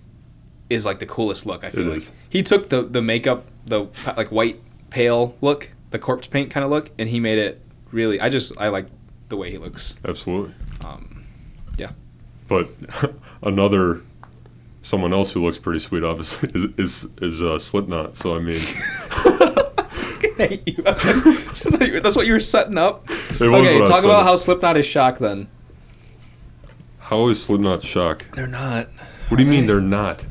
is like the coolest look. I feel It like is. he took the makeup, the like white pale look, the corpse paint kind of look, and he made it really. I like the way he looks. Absolutely. Yeah. But someone else who looks pretty sweet, obviously, is Slipknot. So I mean, I hate you. That's what you were setting up. it was Okay, what I talk said. about how Slipknot is shock then. How is Slipknot shock? They're not. What do you mean they're not?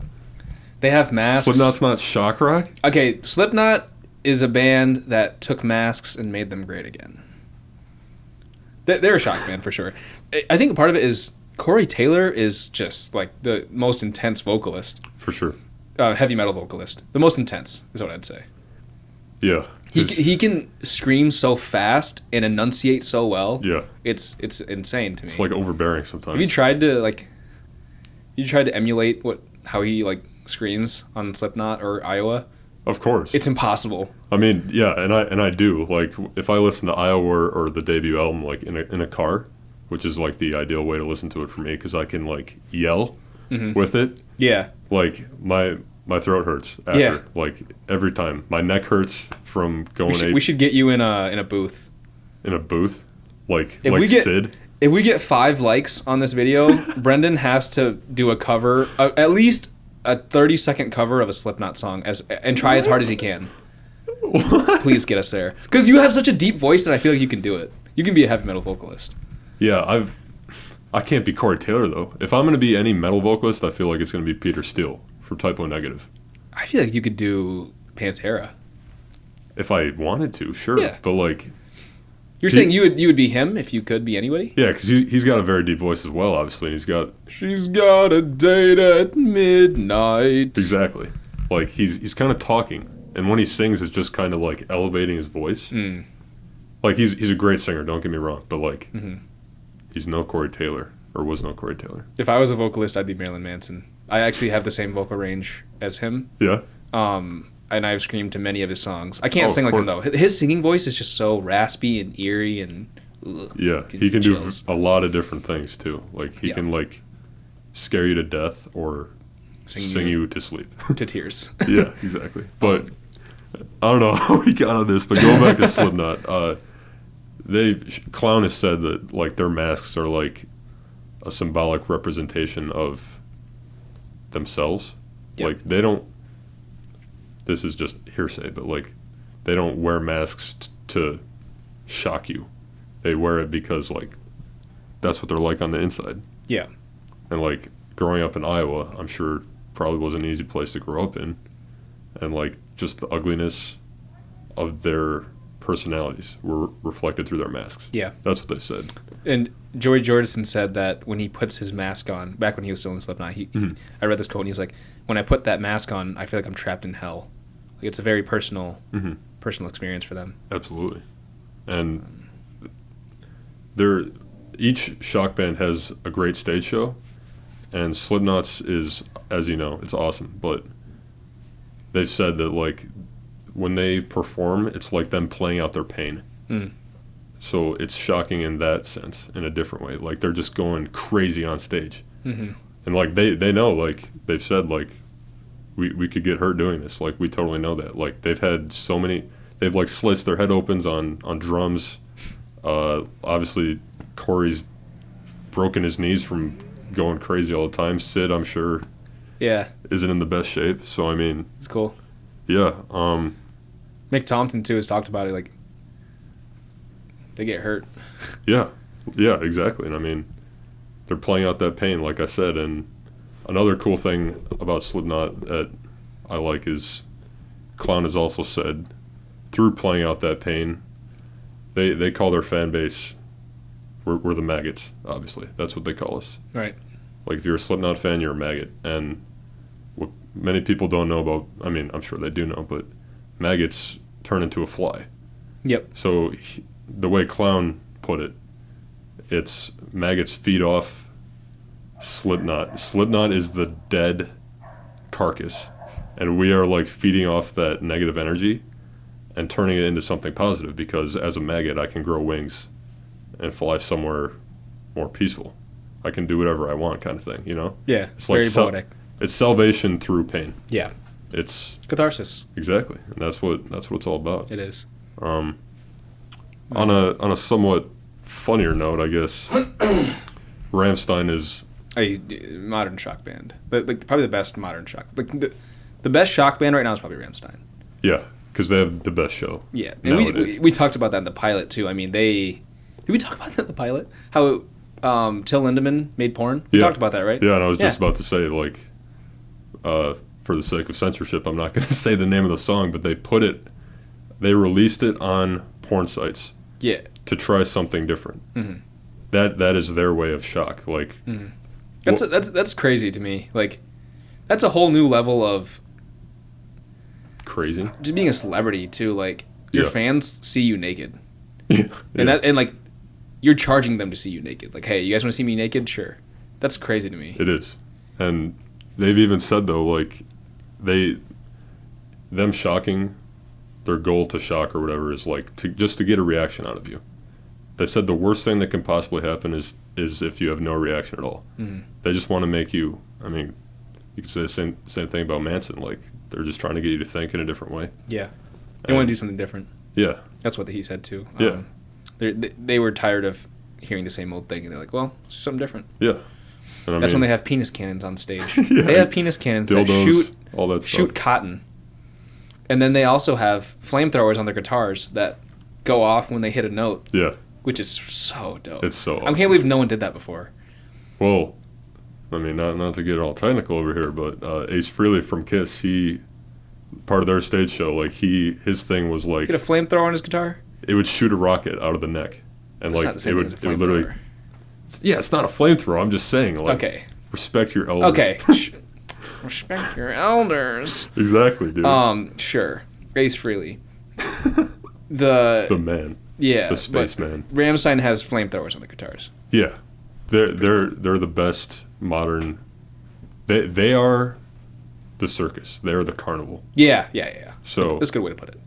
They have masks. Slipknot's not shock rock? Okay, Slipknot is a band that took masks and made them great again. They're a shock band for sure. I think part of it is Corey Taylor is just like the most intense vocalist, For sure. heavy metal vocalist. The most intense is what I'd say. Yeah. He can scream so fast and enunciate so well. Yeah. It's insane to me. It's like overbearing sometimes. Have you tried to emulate how he like screams on Slipknot or Iowa? Of course. It's impossible. I mean, yeah, and I do. Like, if I listen to Iowa or the debut album, like, in a car, which is, like, the ideal way to listen to it for me, because I can, like, yell with it. Yeah. Like, my throat hurts after. Yeah. Like, every time. My neck hurts from going We should get you in a booth. in a booth. Like Sid. If we get 5 likes on this video, Brendan has to do a cover, at least a 30-second cover of a Slipknot song, and try as hard as he can. What? Please get us there. Because you have such a deep voice that I feel like you can do it. You can be a heavy metal vocalist. Yeah, I can't be Corey Taylor, though. If I'm going to be any metal vocalist, I feel like it's going to be Peter Steele for Typo Negative. I feel like you could do Pantera. If I wanted to, sure. Yeah. But, like... You're saying you would be him if you could be anybody? Yeah, because he's got a very deep voice as well, obviously, and he's got... She's got a date at midnight. Exactly. Like, he's kind of talking, and when he sings, it's just kind of, like, elevating his voice. Mm. Like, he's a great singer, don't get me wrong, but, like, he's no Corey Taylor. or was no Corey Taylor. If I was a vocalist, I'd be Marilyn Manson. I actually have the same vocal range as him. Yeah. And I've screamed to many of his songs. I can't sing like him, course. though. His singing voice is just so raspy and eerie and... Yeah, he can do a lot of different things, too. Like, he can, like, scare you to death or sing you to sleep. To tears. Yeah, exactly. But I don't know how we got on this, but going back to Slipknot, Clown has said that, like, their masks are, like, a symbolic representation of themselves. Yep. Like, they don't... This is just hearsay, but, like, they don't wear masks to shock you. They wear it because, like, that's what they're like on the inside. Yeah. And, like, growing up in Iowa, I'm sure probably wasn't an easy place to grow up in. And, like, just the ugliness of their personalities were reflected through their masks. Yeah. That's what they said. And Joey Jordison said that when he puts his mask on, back when he was still in Slipknot, I read this quote and he was like, when I put that mask on, I feel like I'm trapped in hell. Like, it's a very personal experience for them. Absolutely. And each shock band has a great stage show, and Slipknot's is, as you know, it's awesome. But they've said that, like, when they perform, it's like them playing out their pain. So it's shocking in that sense, in a different way. Like, they're just going crazy on stage. And, like, they know, like, they've said, like, we could get hurt doing this. Like, we totally know that. Like, they've had so many... They've, like, slits their head opens on drums. Obviously, Corey's broken his knees from going crazy all the time. Sid, I'm sure, isn't in the best shape. So, I mean... It's cool. Yeah. Mick Thompson, too, has talked about it, like, they get hurt. Yeah, exactly. And, I mean, they're playing out that pain, like I said. And another cool thing about Slipknot that I like is Clown has also said, through playing out that pain, they call their fan base, we're the maggots, obviously. That's what they call us. Right. Like, if you're a Slipknot fan, you're a maggot. And what many people don't know about, I mean, I'm sure they do know, but maggots turn into a fly. Yep. So the way Clown put it, it's maggots feed off Slipknot. Slipknot is the dead carcass. And we are, like, feeding off that negative energy and turning it into something positive, because as a maggot, I can grow wings and fly somewhere more peaceful. I can do whatever I want, kind of thing, you know? Yeah, it's very like poetic. It's salvation through pain. Yeah. It's catharsis. Exactly. And that's what it's all about. It is. On a somewhat funnier note, I guess, Ramstein is a modern shock band. Like, probably the best modern shock. Like, the best shock band right now is probably Ramstein. Yeah, because they have the best show. Yeah, and we talked about that in the pilot too. I mean, did we talk about that in the pilot? How Till Lindemann made porn? We talked about that, right? Yeah, and I was just about to say, like, for the sake of censorship, I'm not going to say the name of the song, but they released it on porn sites. Yeah. To try something different. That is their way of shock. Like, that's crazy to me. Like, that's a whole new level of crazy. Just being a celebrity too. Like, your fans see you naked. Yeah. And like, you're charging them to see you naked. Like, hey, you guys want to see me naked? Sure. That's crazy to me. It is. And they've even said, though, like, them shocking, their goal to shock or whatever is, like, just to get a reaction out of you. They said the worst thing that can possibly happen is if you have no reaction at all. They just want to make you, I mean, you could say the same thing about Manson. Like, they're just trying to get you to think in a different way. Yeah. They want to do something different. Yeah. That's what he said, too. Yeah. They were tired of hearing the same old thing, and they're like, well, let's do something different. Yeah. And that's when they have penis cannons on stage. They have penis cannons dildos, that shoot cotton. And then they also have flamethrowers on their guitars that go off when they hit a note. Yeah. Which is so dope. It's so awesome. I can't believe no one did that before. Well, I mean, not to get all technical over here, but Ace Frehley from Kiss, part of their stage show, like, his thing was, like... He had a flamethrower on his guitar? It would shoot a rocket out of the neck. And, That's like, not the same thing as a flamethrower. Literally... Yeah, it's not a flamethrower. I'm just saying, like... Okay. Respect your elders. Okay. Respect your elders. Exactly, dude. Sure. Ace Frehley. The man. Yeah. The spaceman. Ramstein has flamethrowers on the guitars. Yeah. They're the best modern. They are the circus. They are the carnival. Yeah. So that's a good way to put it.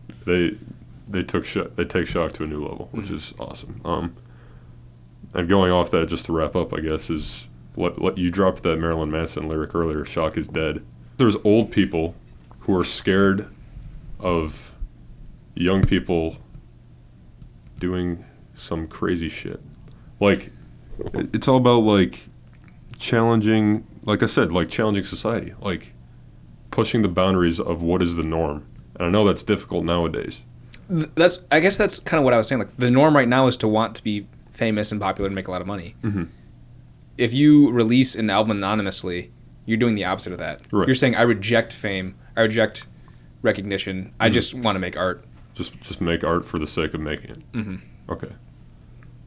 They take shock to a new level, which is awesome. And going off that, just to wrap up, I guess, is what you dropped that Marilyn Manson lyric earlier. Shock is dead. There's old people who are scared of young people doing some crazy shit. Like, it's all about like challenging, like I said, like challenging society, like pushing the boundaries of what is the norm. And I know that's difficult nowadays. I guess that's kind of what I was saying. Like, the norm right now is to want to be famous and popular and make a lot of money. Mm-hmm. If you release an album anonymously, you're doing the opposite of that. Right. You're saying, I reject fame, I reject recognition, I just want to make art. Just make art for the sake of making it. Mm-hmm. Okay.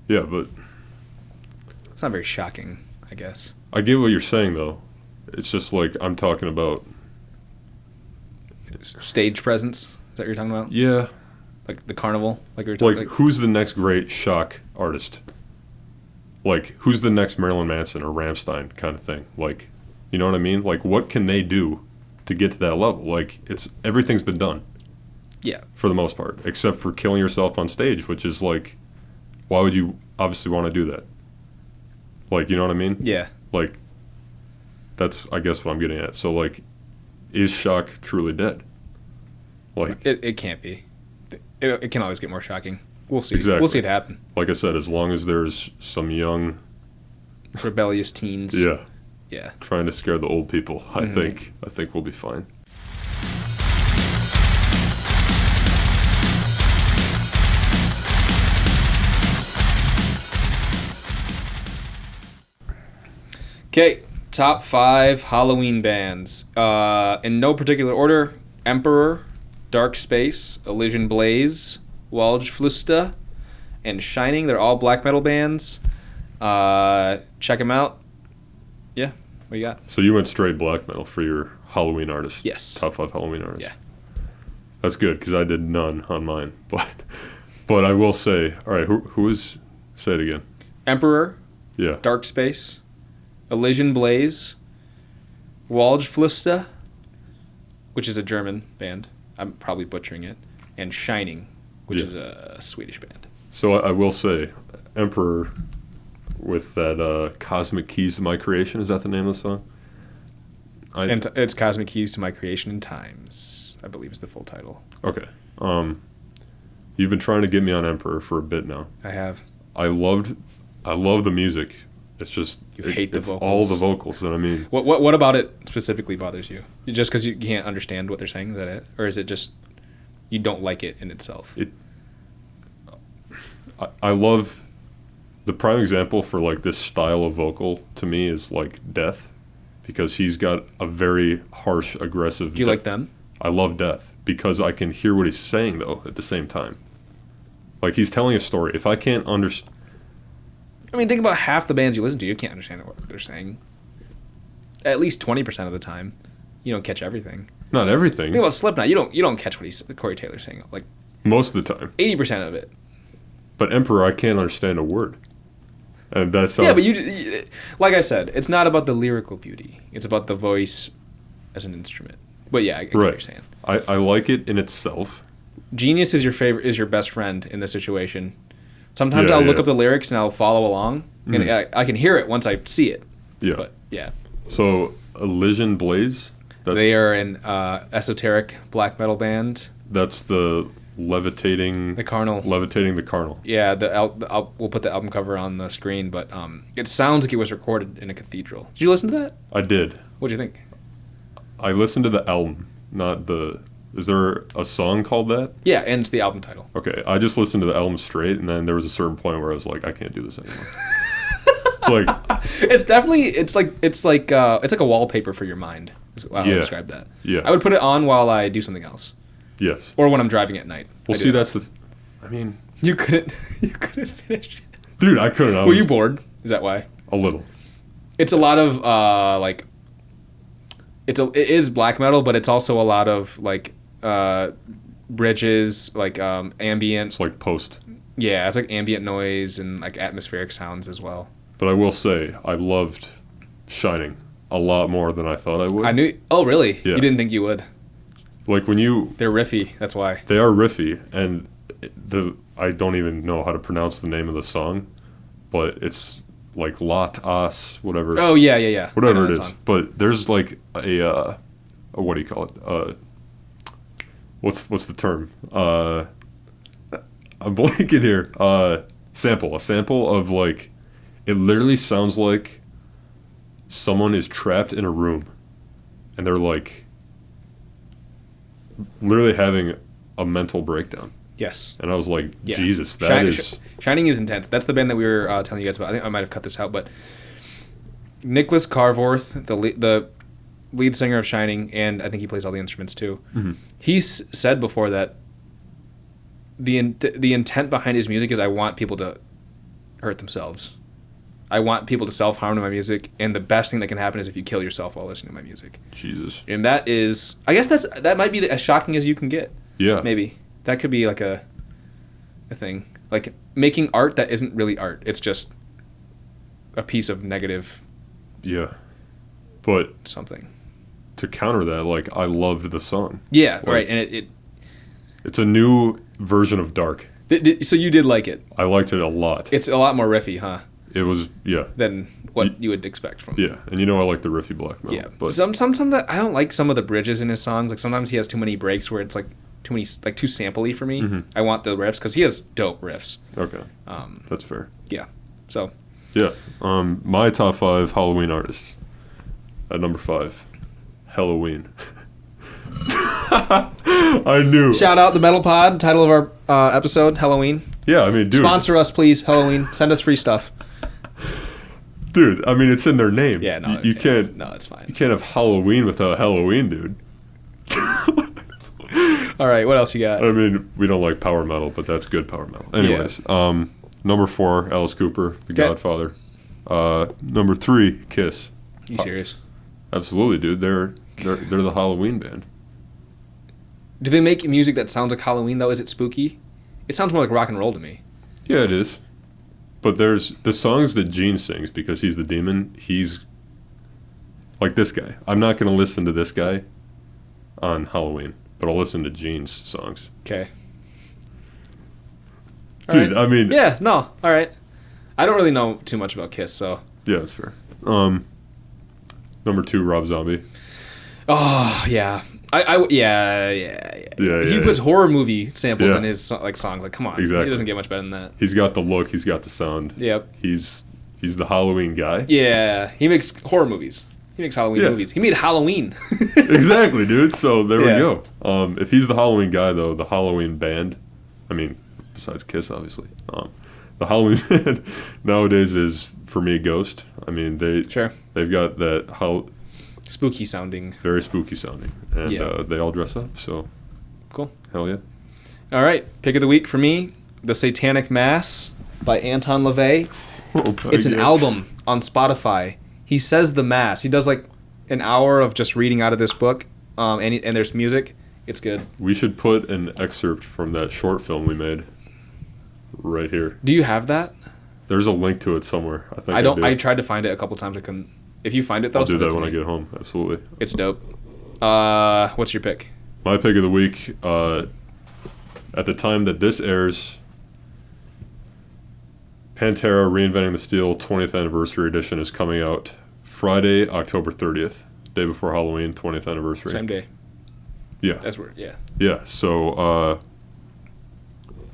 Yeah, but it's not very shocking, I guess. I get what you're saying, though. It's just like I'm talking about stage presence. Is that what you're talking about? Yeah. Like the carnival, like you were talking. Like, who's the next great shock artist? Like, who's the next Marilyn Manson or Ramstein kind of thing? Like, you know what I mean? Like, what can they do to get to that level? Like, everything's been done. Yeah. For the most part, except for killing yourself on stage, which is like, why would you obviously want to do that? Like, you know what I mean? Yeah. Like, that's, I guess, what I'm getting at. So, like, is shock truly dead? Like, it can't be. It can always get more shocking. We'll see. Exactly. We'll see it happen. Like I said, as long as there's some young, rebellious teens. Yeah. Trying to scare the old people, I think we'll be fine. Okay, top 5 Halloween bands. In no particular order: Emperor, Dark Space, Elysian Blaze, Waldflüster, and Shining. They're all black metal bands. Check them out. Yeah, what you got? So you went straight black metal for your Halloween artist. Yes. Top 5 Halloween artists. Yeah. That's good, because I did none on mine. But I will say, all right, who is, say it again. Emperor. Yeah. Dark Space, Elysian Blaze, Waldflüster, which is a German band. I'm probably butchering it. And Shining, which is a Swedish band. So I will say, Emperor with that Cosmic Keys to My Creation, is that the name of the song? And it's Cosmic Keys to My Creation in Times, I believe is the full title. Okay. You've been trying to get me on Emperor for a bit now. I have. I love the music. It's just hate the it's vocals. all the vocals that I mean. What about it specifically bothers you? Just because you can't understand what they're saying, is that it? Or is it just you don't like it in itself? I love the prime example for like this style of vocal to me is like Death, because he's got a very harsh, aggressive. Do you like them? I love Death because I can hear what he's saying though at the same time. Like, he's telling a story. If I can't understand. I mean, think about half the bands you listen to, you can't understand what they're saying. At least 20% of the time, you don't catch everything. Not everything. Think about Slipknot. You don't catch what Corey Taylor's saying. Like, most of the time. 80% of it. But Emperor, I can't understand a word. And that sounds... Yeah, but you, like I said, it's not about the lyrical beauty. It's about the voice as an instrument. But yeah, I get what you're saying. I like it in itself. Genius is your best friend in this situation. Sometimes I'll look up the lyrics and I'll follow along, and I can hear it once I see it. Yeah. But yeah. So Elysian Blaze. They are an esoteric black metal band. That's the levitating the carnal. Yeah. We'll put the album cover on the screen, but it sounds like it was recorded in a cathedral. Did you listen to that? I did. What'd you think? I listened to the album, not the. Is there a song called that? Yeah, and it's the album title. Okay, I just listened to the album straight, and then there was a certain point where I was like, I can't do this anymore. Like, it's like a wallpaper for your mind. Is how I would describe that. Yeah, I would put it on while I do something else. Yes. Or when I'm driving at night. Well, see, that's the. I mean, you couldn't finish it. Dude, I couldn't. Were you bored? Is that why? A little. It's a lot of like. It is black metal, but it's also a lot of like bridges, like ambient. It's like post. Yeah, it's like ambient noise and like atmospheric sounds as well. But I will say, I loved Shining a lot more than I thought I would. I knew. Oh, really? Yeah. You didn't think you would? Like when you... They're riffy. That's why. They are riffy, and I don't even know how to pronounce the name of the song, but it's like Lot As, whatever. Oh, yeah. Whatever it is. Song. But there's like a what do you call it? What's the term? I'm blanking here. A sample of like, it literally sounds like someone is trapped in a room, and they're like literally having a mental breakdown. Yes. And I was like, Yeah. Jesus, that is... Shining is intense. That's the band that we were telling you guys about. I think I might have cut this out, but Nicholas Carvorth, the lead singer of Shining, and I think he plays all the instruments too. Mm-hmm. He's said before that the intent behind his music is I want people to hurt themselves. I want people to self-harm to my music, and the best thing that can happen is if you kill yourself while listening to my music. Jesus. And that is... I guess that might be as shocking as you can get. Yeah. Maybe. That could be like a thing. Like making art that isn't really art. It's just a piece of negative... Yeah. But something. to counter that, like, I loved the song. Yeah, like, right. And it's a new version of dark. So you did like it? I liked it a lot. It's a lot more riffy, huh? It was, yeah. Than what you would expect from. Yeah, and you know I like the riffy black metal. Yeah, but sometimes I don't like some of the bridges in his songs. Like sometimes he has too many breaks where it's like too sampley for me. Mm-hmm. I want the riffs because he has dope riffs. Okay, that's fair. Yeah, so. Yeah, my top 5 Halloween artists. At number 5, Helloween. I knew. Shout out the Metal Pod, title of our episode, Helloween. Yeah, I mean, dude. Sponsor us, please, Helloween. Send us free stuff. Dude, I mean, it's in their name. Yeah, no. You can't. No, it's fine. You can't have Halloween without Halloween, dude. All right, what else you got? I mean, we don't like power metal, but that's good power metal. Anyways, number 4, Alice Cooper, The Godfather. Number 3, Kiss. You serious? Absolutely, dude. They're the Halloween band. Do they make music that sounds like Halloween, though? Is it spooky? It sounds more like rock and roll to me. Yeah, it is. But there's the songs that Gene sings because he's the demon. He's like this guy. I'm not going to listen to this guy on Halloween, but I'll listen to Gene's songs. Okay. Dude, right. I mean... Yeah, no. All right. I don't really know too much about Kiss, so... Yeah, that's fair. Number 2, Rob Zombie. Oh, yeah. Yeah. He puts horror movie samples in his songs. Like, come on. Exactly. He doesn't get much better than that. He's got the look. He's got the sound. Yep. He's the Halloween guy. Yeah. He makes horror movies. He makes Halloween movies. He made Halloween. Exactly, dude. So there we go. If he's the Halloween guy, though, the Halloween band, I mean, besides Kiss, obviously, the Halloween band nowadays is, for me, Ghost. I mean, they've got that spooky sounding. Very spooky sounding. And they all dress up, so. Cool. Hell yeah. All right. Pick of the week for me, The Satanic Mass by Anton Levay. It's an album on Spotify. He says the Mass. He does like an hour of just reading out of this book, and there's music. It's good. We should put an excerpt from that short film we made right here. Do you have that? There's a link to it somewhere. I think I tried to find it a couple times. I couldn't. If you find it, though, I'll do that when I get home. Absolutely. It's dope. What's your pick? My pick of the week, at the time that this airs, Pantera Reinventing the Steel 20th Anniversary Edition is coming out Friday, October 30th, day before Halloween, 20th anniversary. Same day. Yeah. That's weird, yeah. Yeah, so,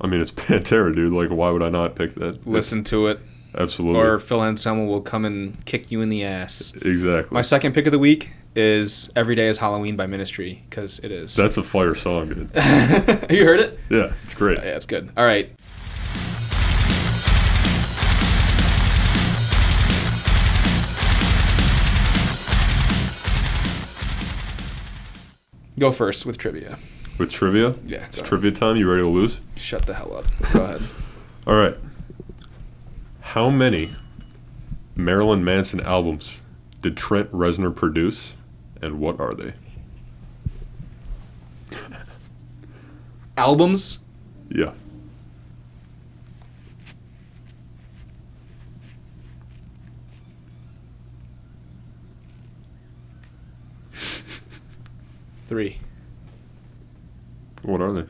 I mean, it's Pantera, dude. Like, why would I not pick that? Listen to it. Absolutely. Or Phil Anselmo will come and kick you in the ass. Exactly. My second pick of the week is Every Day is Halloween by Ministry, because it is. That's a fire song, dude. Have you heard it? Yeah, it's great. Yeah, it's good. All right. Go first with trivia. With trivia? Yeah. It's trivia time. You ready to lose? Shut the hell up. Go ahead. All right. How many Marilyn Manson albums did Trent Reznor produce, and what are they? Albums? Yeah. 3. What are they?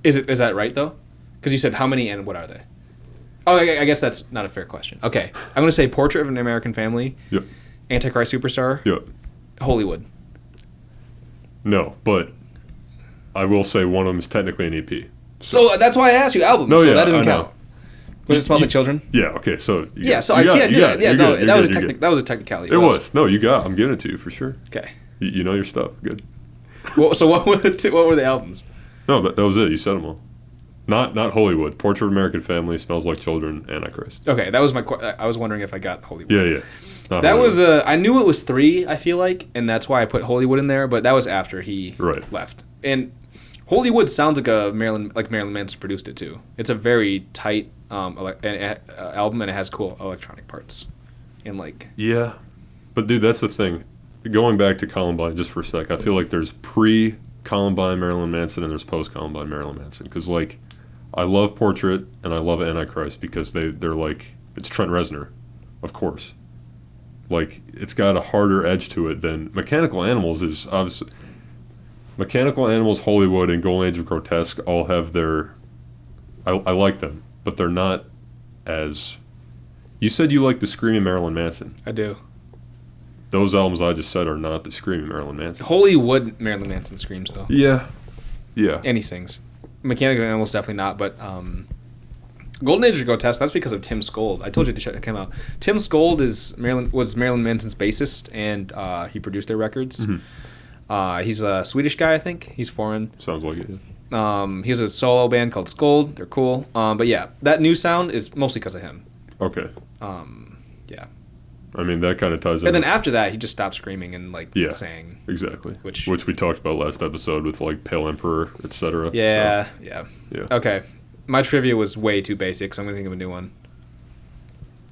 Is that right, though? Because you said how many and what are they? Oh, I guess that's not a fair question. Okay. I'm going to say Portrait of an American Family. Yep. Antichrist Superstar. Yep. Hollywood. No, but I will say one of them is technically an EP. So that's why I asked you albums. No, so yeah, that doesn't I know. count. Was it Smells Like Children? Yeah, okay, so... So I see it. Yeah, no, that was a technicality. It was. No, you got it. I'm giving it to you for sure. Okay. You know your stuff. Good. Well, so what were the albums? No, that was it. You said them all. Not Hollywood. Portrait of American Family, Smells Like Children, Antichrist. Okay, that was I was wondering if I got Hollywood. Yeah. That Hollywood. Was I knew it was 3, I feel like, and that's why I put Hollywood in there, but that was after he left. And Hollywood sounds like Marilyn Manson produced it too. It's a very tight album, and it has cool electronic parts. And Yeah. But dude, that's the thing. Going back to Columbine just for a sec, I feel like there's pre-Columbine Marilyn Manson and there's post-Columbine Marilyn Manson. Because, I love Portrait and I love Antichrist because they're it's Trent Reznor, of course. It's got a harder edge to it than Mechanical Animals is obviously... Mechanical Animals, Hollywood, and Golden Age of Grotesque all have their... I like them, but they're not as... You said you like the Screaming Marilyn Manson. I do. Those albums I just said are not the Screaming Marilyn Manson. Hollywood Marilyn Manson screams, though. Yeah. And he sings. Mechanical Animals, definitely not, but... Golden Age of Grotesque, that's because of Tim Skold. I told you the came out. Tim Skold was Marilyn Manson's bassist, and he produced their records. Mm-hmm. He's a Swedish guy, I think. He's foreign. Sounds like it, yeah. He has a solo band called Skold. They're cool. But yeah, that new sound is mostly because of him. Okay. Yeah. I mean, that kind of ties in. And then after that, he just stopped screaming and sang. Exactly. Which we talked about last episode with Pale Emperor, etc. Yeah, so. yeah. Okay. My trivia was way too basic, so I'm gonna think of a new one.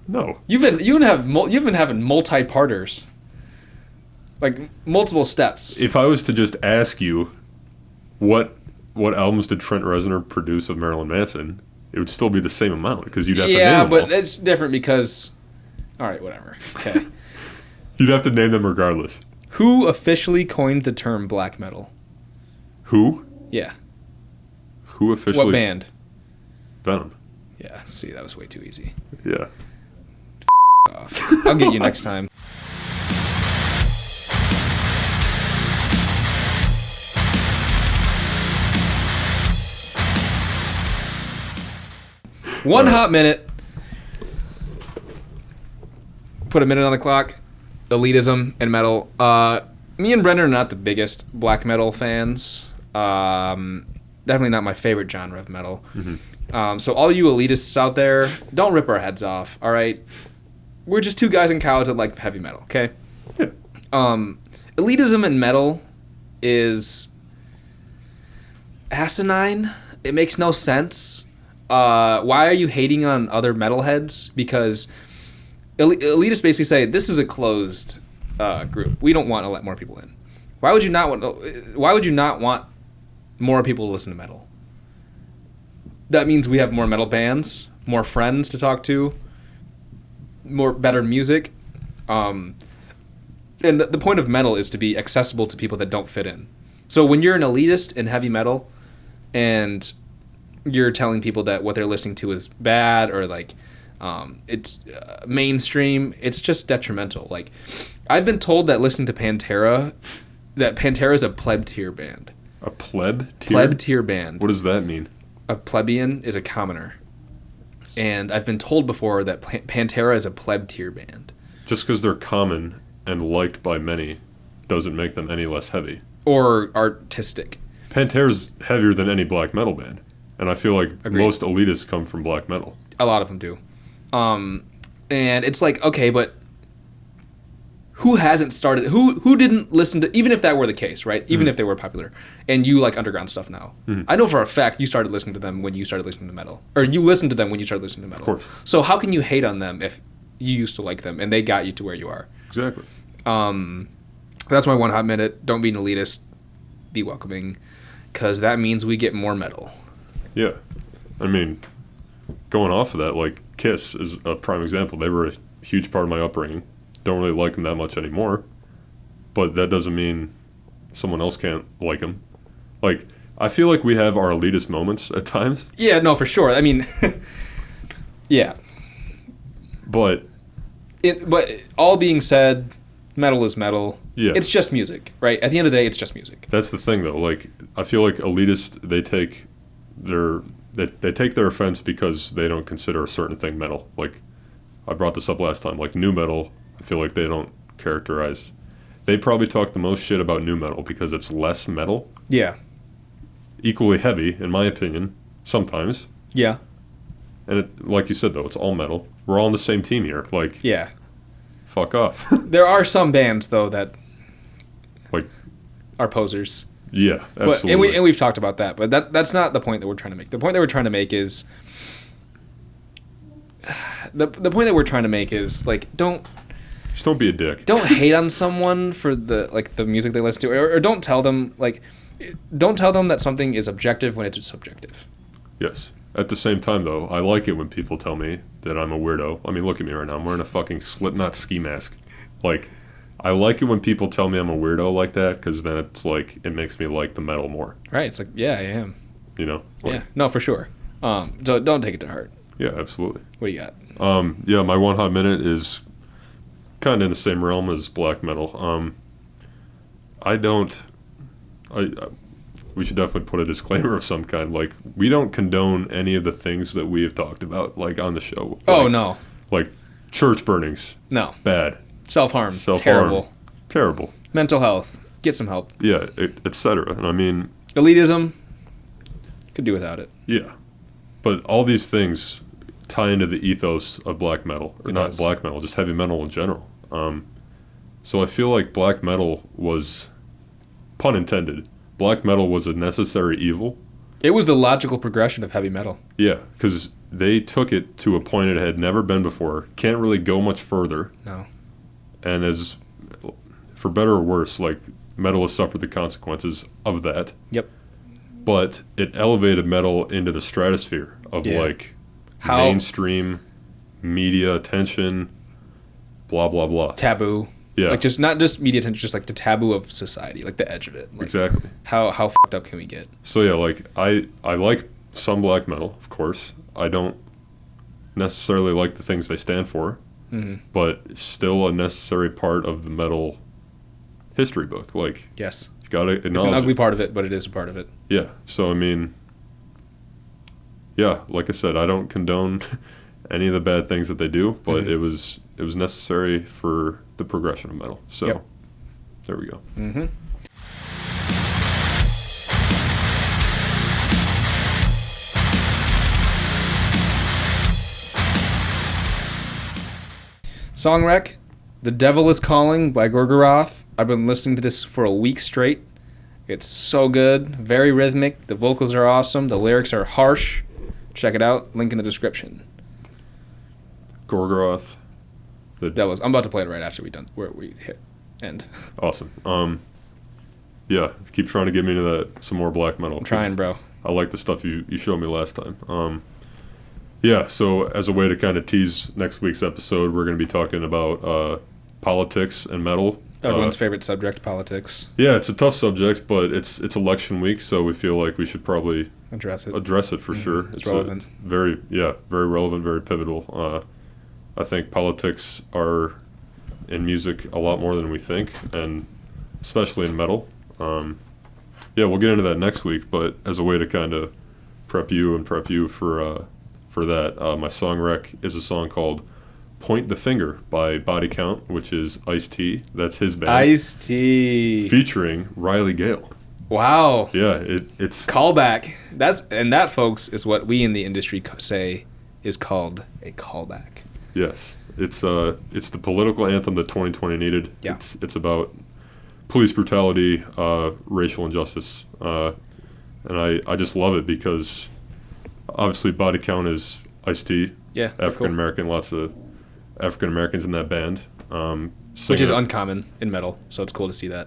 No. You've been having multi-parters. Multiple steps. If I was to just ask you what albums did Trent Reznor produce of Marilyn Manson, it would still be the same amount because you'd have to name them all. Yeah, but it's different because... All right, whatever. Okay. You'd have to name them regardless. Who officially coined the term black metal? Who? Yeah. Who officially... What band? Venom. Yeah, see, that was way too easy. Yeah. Off. I'll get you next time. One hot minute. Put a minute on the clock. Elitism and metal. Me and Brendan are not the biggest black metal fans. Definitely not my favorite genre of metal. Mm-hmm. So all you elitists out there, don't rip our heads off, all right? We're just two guys in college that like heavy metal, okay? Yeah. Elitism in metal is asinine. It makes no sense. Why are you hating on other metalheads? Because elitists basically say, this is a closed group. We don't want to let more people in. Why would you not want more people to listen to metal? That means we have more metal bands, more friends to talk to, better music. And the point of metal is to be accessible to people that don't fit in. So when you're an elitist in heavy metal and you're telling people that what they're listening to is bad or it's mainstream, it's just detrimental. I've been told that listening to Pantera is a pleb tier band. A pleb tier? Pleb tier band. What does that mean? A plebeian is a commoner. And I've been told before that Pantera is a pleb tier band. Just because they're common and liked by many doesn't make them any less heavy. Or artistic. Pantera's heavier than any black metal band. And I feel like Agreed. Most elitists come from black metal. A lot of them do. And it's okay, but who hasn't started... Who didn't listen to... Even if that were the case, right? Even if they were popular. And you like underground stuff now. Mm-hmm. I know for a fact you started listening to them when you started listening to metal. Or you listened to them when you started listening to metal. Of course. So how can you hate on them if you used to like them and they got you to where you are? Exactly. That's my one hot minute. Don't be an elitist. Be welcoming. Because that means we get more metal. Yeah. I mean, going off of that, Kiss is a prime example. They were a huge part of my upbringing. Don't really like them that much anymore, but that doesn't mean someone else can't like them. Like, I feel like we have our elitist moments at times. Yeah, no, for sure. I mean, yeah. But all being said, metal is metal. Yeah. It's just music, right? At the end of the day, it's just music. that's the thing, though. Like, I feel like elitists, they take their offense because they don't consider a certain thing metal. Like, I brought this up last time. Like, nu metal, I feel like they don't characterize. They probably talk the most shit about nu metal because it's less metal. Yeah. Equally heavy, in my opinion, sometimes. Yeah. And like you said, though, it's all metal. We're all on the same team here. Like, Yeah. fuck off. There are some bands, though, that Like, are posers. yeah, absolutely. But, and we've talked about that, but that's not the point that we're trying to make. The point that we're trying to make is... The point that we're trying to make is, like, Just don't be a dick. don't hate on someone for the music they listen to, or don't tell them that something is objective when it's subjective. Yes. At the same time, though, I like it when people tell me that I'm a weirdo. I mean, look at me right now. I'm wearing a fucking Slipknot ski mask. Like, I like it when people tell me I'm a weirdo like that, because then it's like, it makes me like the metal more. Right? It's like, yeah, I am. You know? Like, Yeah. No, for sure. So don't take it to heart. yeah, absolutely. What do you got? Yeah, my one hot minute is kind of in the same realm as black metal. We should definitely put a disclaimer of some kind. Like, we don't condone any of the things that we have talked about, like, on the show. Oh, Like- no. Like, church burnings, No. bad. Self-harm. Self-harm, terrible. Mental health. Get some help. Yeah, etc. And I mean, Elitism. Could do without it. yeah. But all these things tie into the ethos of black metal. Or It not does. black metal, just heavy metal in general. So I feel like black metal was, pun intended, black metal was a necessary evil. It was the logical progression of heavy metal. Yeah, because they took it to a point it had never been before. Can't really go much further. No. And as, for better or worse, like, metal has suffered the consequences of that. Yep. But it elevated metal into the stratosphere of, Yeah. like, How- mainstream media attention, blah, blah, blah. Taboo. Yeah. Like, just not just media attention, just like the taboo of society, like the edge of it. Like, Exactly. How fucked up can we get? So, yeah, like, I like some black metal, of course. I don't necessarily like the things they stand for, but still a necessary part of the metal history book. Like, Yes. you gotta acknowledge It's an ugly it. part of it, but it is a part of it. Yeah. So, I mean, yeah, like I said, I don't condone any of the bad things that they do, but it was necessary for the progression of metal. So, Yep. there we go. Mm-hmm. Song rec, The Devil is Calling by Gorgoroth. I've been listening to this for a week straight. It's so good, very rhythmic. The vocals are awesome. The lyrics are harsh. Check it out. Link in the description. Gorgoroth. I'm about to play it right after we hit end. Awesome. Yeah, keep trying to get me into some more black metal. I'm trying, 'cause bro. I like the stuff you showed me last time. Yeah, so as a way to kind of tease next week's episode, we're going to be talking about politics and metal. Everyone's favorite subject, politics. Yeah, it's a tough subject, but it's election week, so we feel like we should probably Address it. address it for sure. It's relevant. Very relevant, very pivotal. I think politics are in music a lot more than we think, and especially in metal. Yeah, we'll get into that next week, but as a way to kind of prep you for that, my song rec is a song called Point the Finger by Body Count, which is Ice-T. That's his band. Ice-T. Featuring Riley Gale. Wow. Yeah, it's Callback. That, folks, is what we in the industry say is called a callback. Yes, it's the political anthem that 2020 needed. Yeah. It's about police brutality, racial injustice, and I just love it because obviously Body Count is Ice-T. Yeah, they're African American, lots of African Americans in that band. Which is uncommon in metal, so it's cool to see that.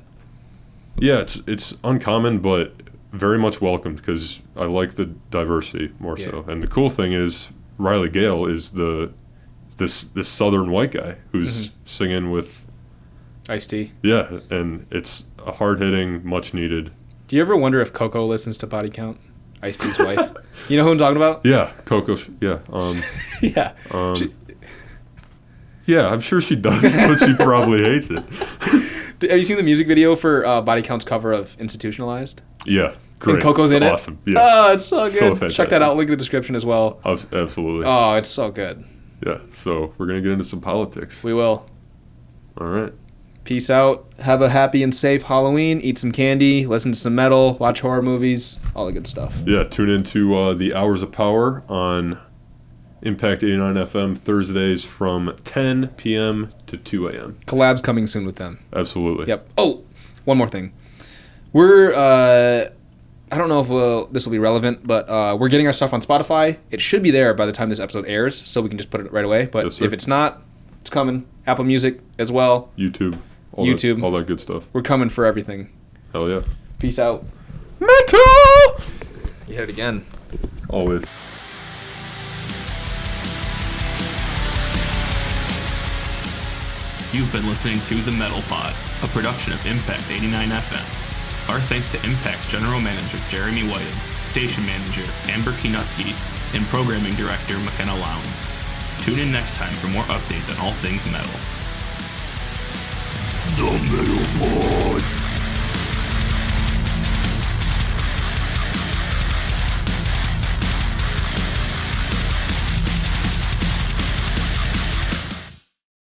Yeah, it's uncommon, but very much welcomed because I like the diversity more so. And the cool thing is Riley Gale is this southern white guy who's singing with Ice-T. Yeah, and it's a hard-hitting, much-needed. Do you ever wonder if Coco listens to Body Count? Ice-T's wife. You know who I'm talking about? Yeah, Coco. Yeah. Yeah. Yeah, I'm sure she does, but she probably hates it. Have you seen the music video for Body Count's cover of Institutionalized? Yeah, great. And Coco's in it? Awesome. Yeah. Oh, it's so good. So fantastic. Check that out. Link in the description as well. Absolutely. Oh, it's so good. Yeah, so we're going to get into some politics. We will. All right. Peace out. Have a happy and safe Halloween. Eat some candy. Listen to some metal. Watch horror movies. All the good stuff. Yeah, tune into the Hours of Power on Impact 89 FM Thursdays from 10 p.m. to 2 a.m. Collabs coming soon with them. Absolutely. Yep. Oh, one more thing. We're, I don't know if this will be relevant, but we're getting our stuff on Spotify. It should be there by the time this episode airs, so we can just put it right away. But Yes, sir. if it's not, it's coming. Apple Music as well. YouTube. All that good stuff. We're coming for everything. Hell yeah. Peace out. Metal! You hit it again. Always. You've been listening to The Metal Pod, a production of Impact 89 FM. Our thanks to Impact's General Manager Jeremy Whiting, Station Manager Amber Kinutsky, and Programming Director McKenna Lowndes. Tune in next time for more updates on all things metal. The Metal Pod.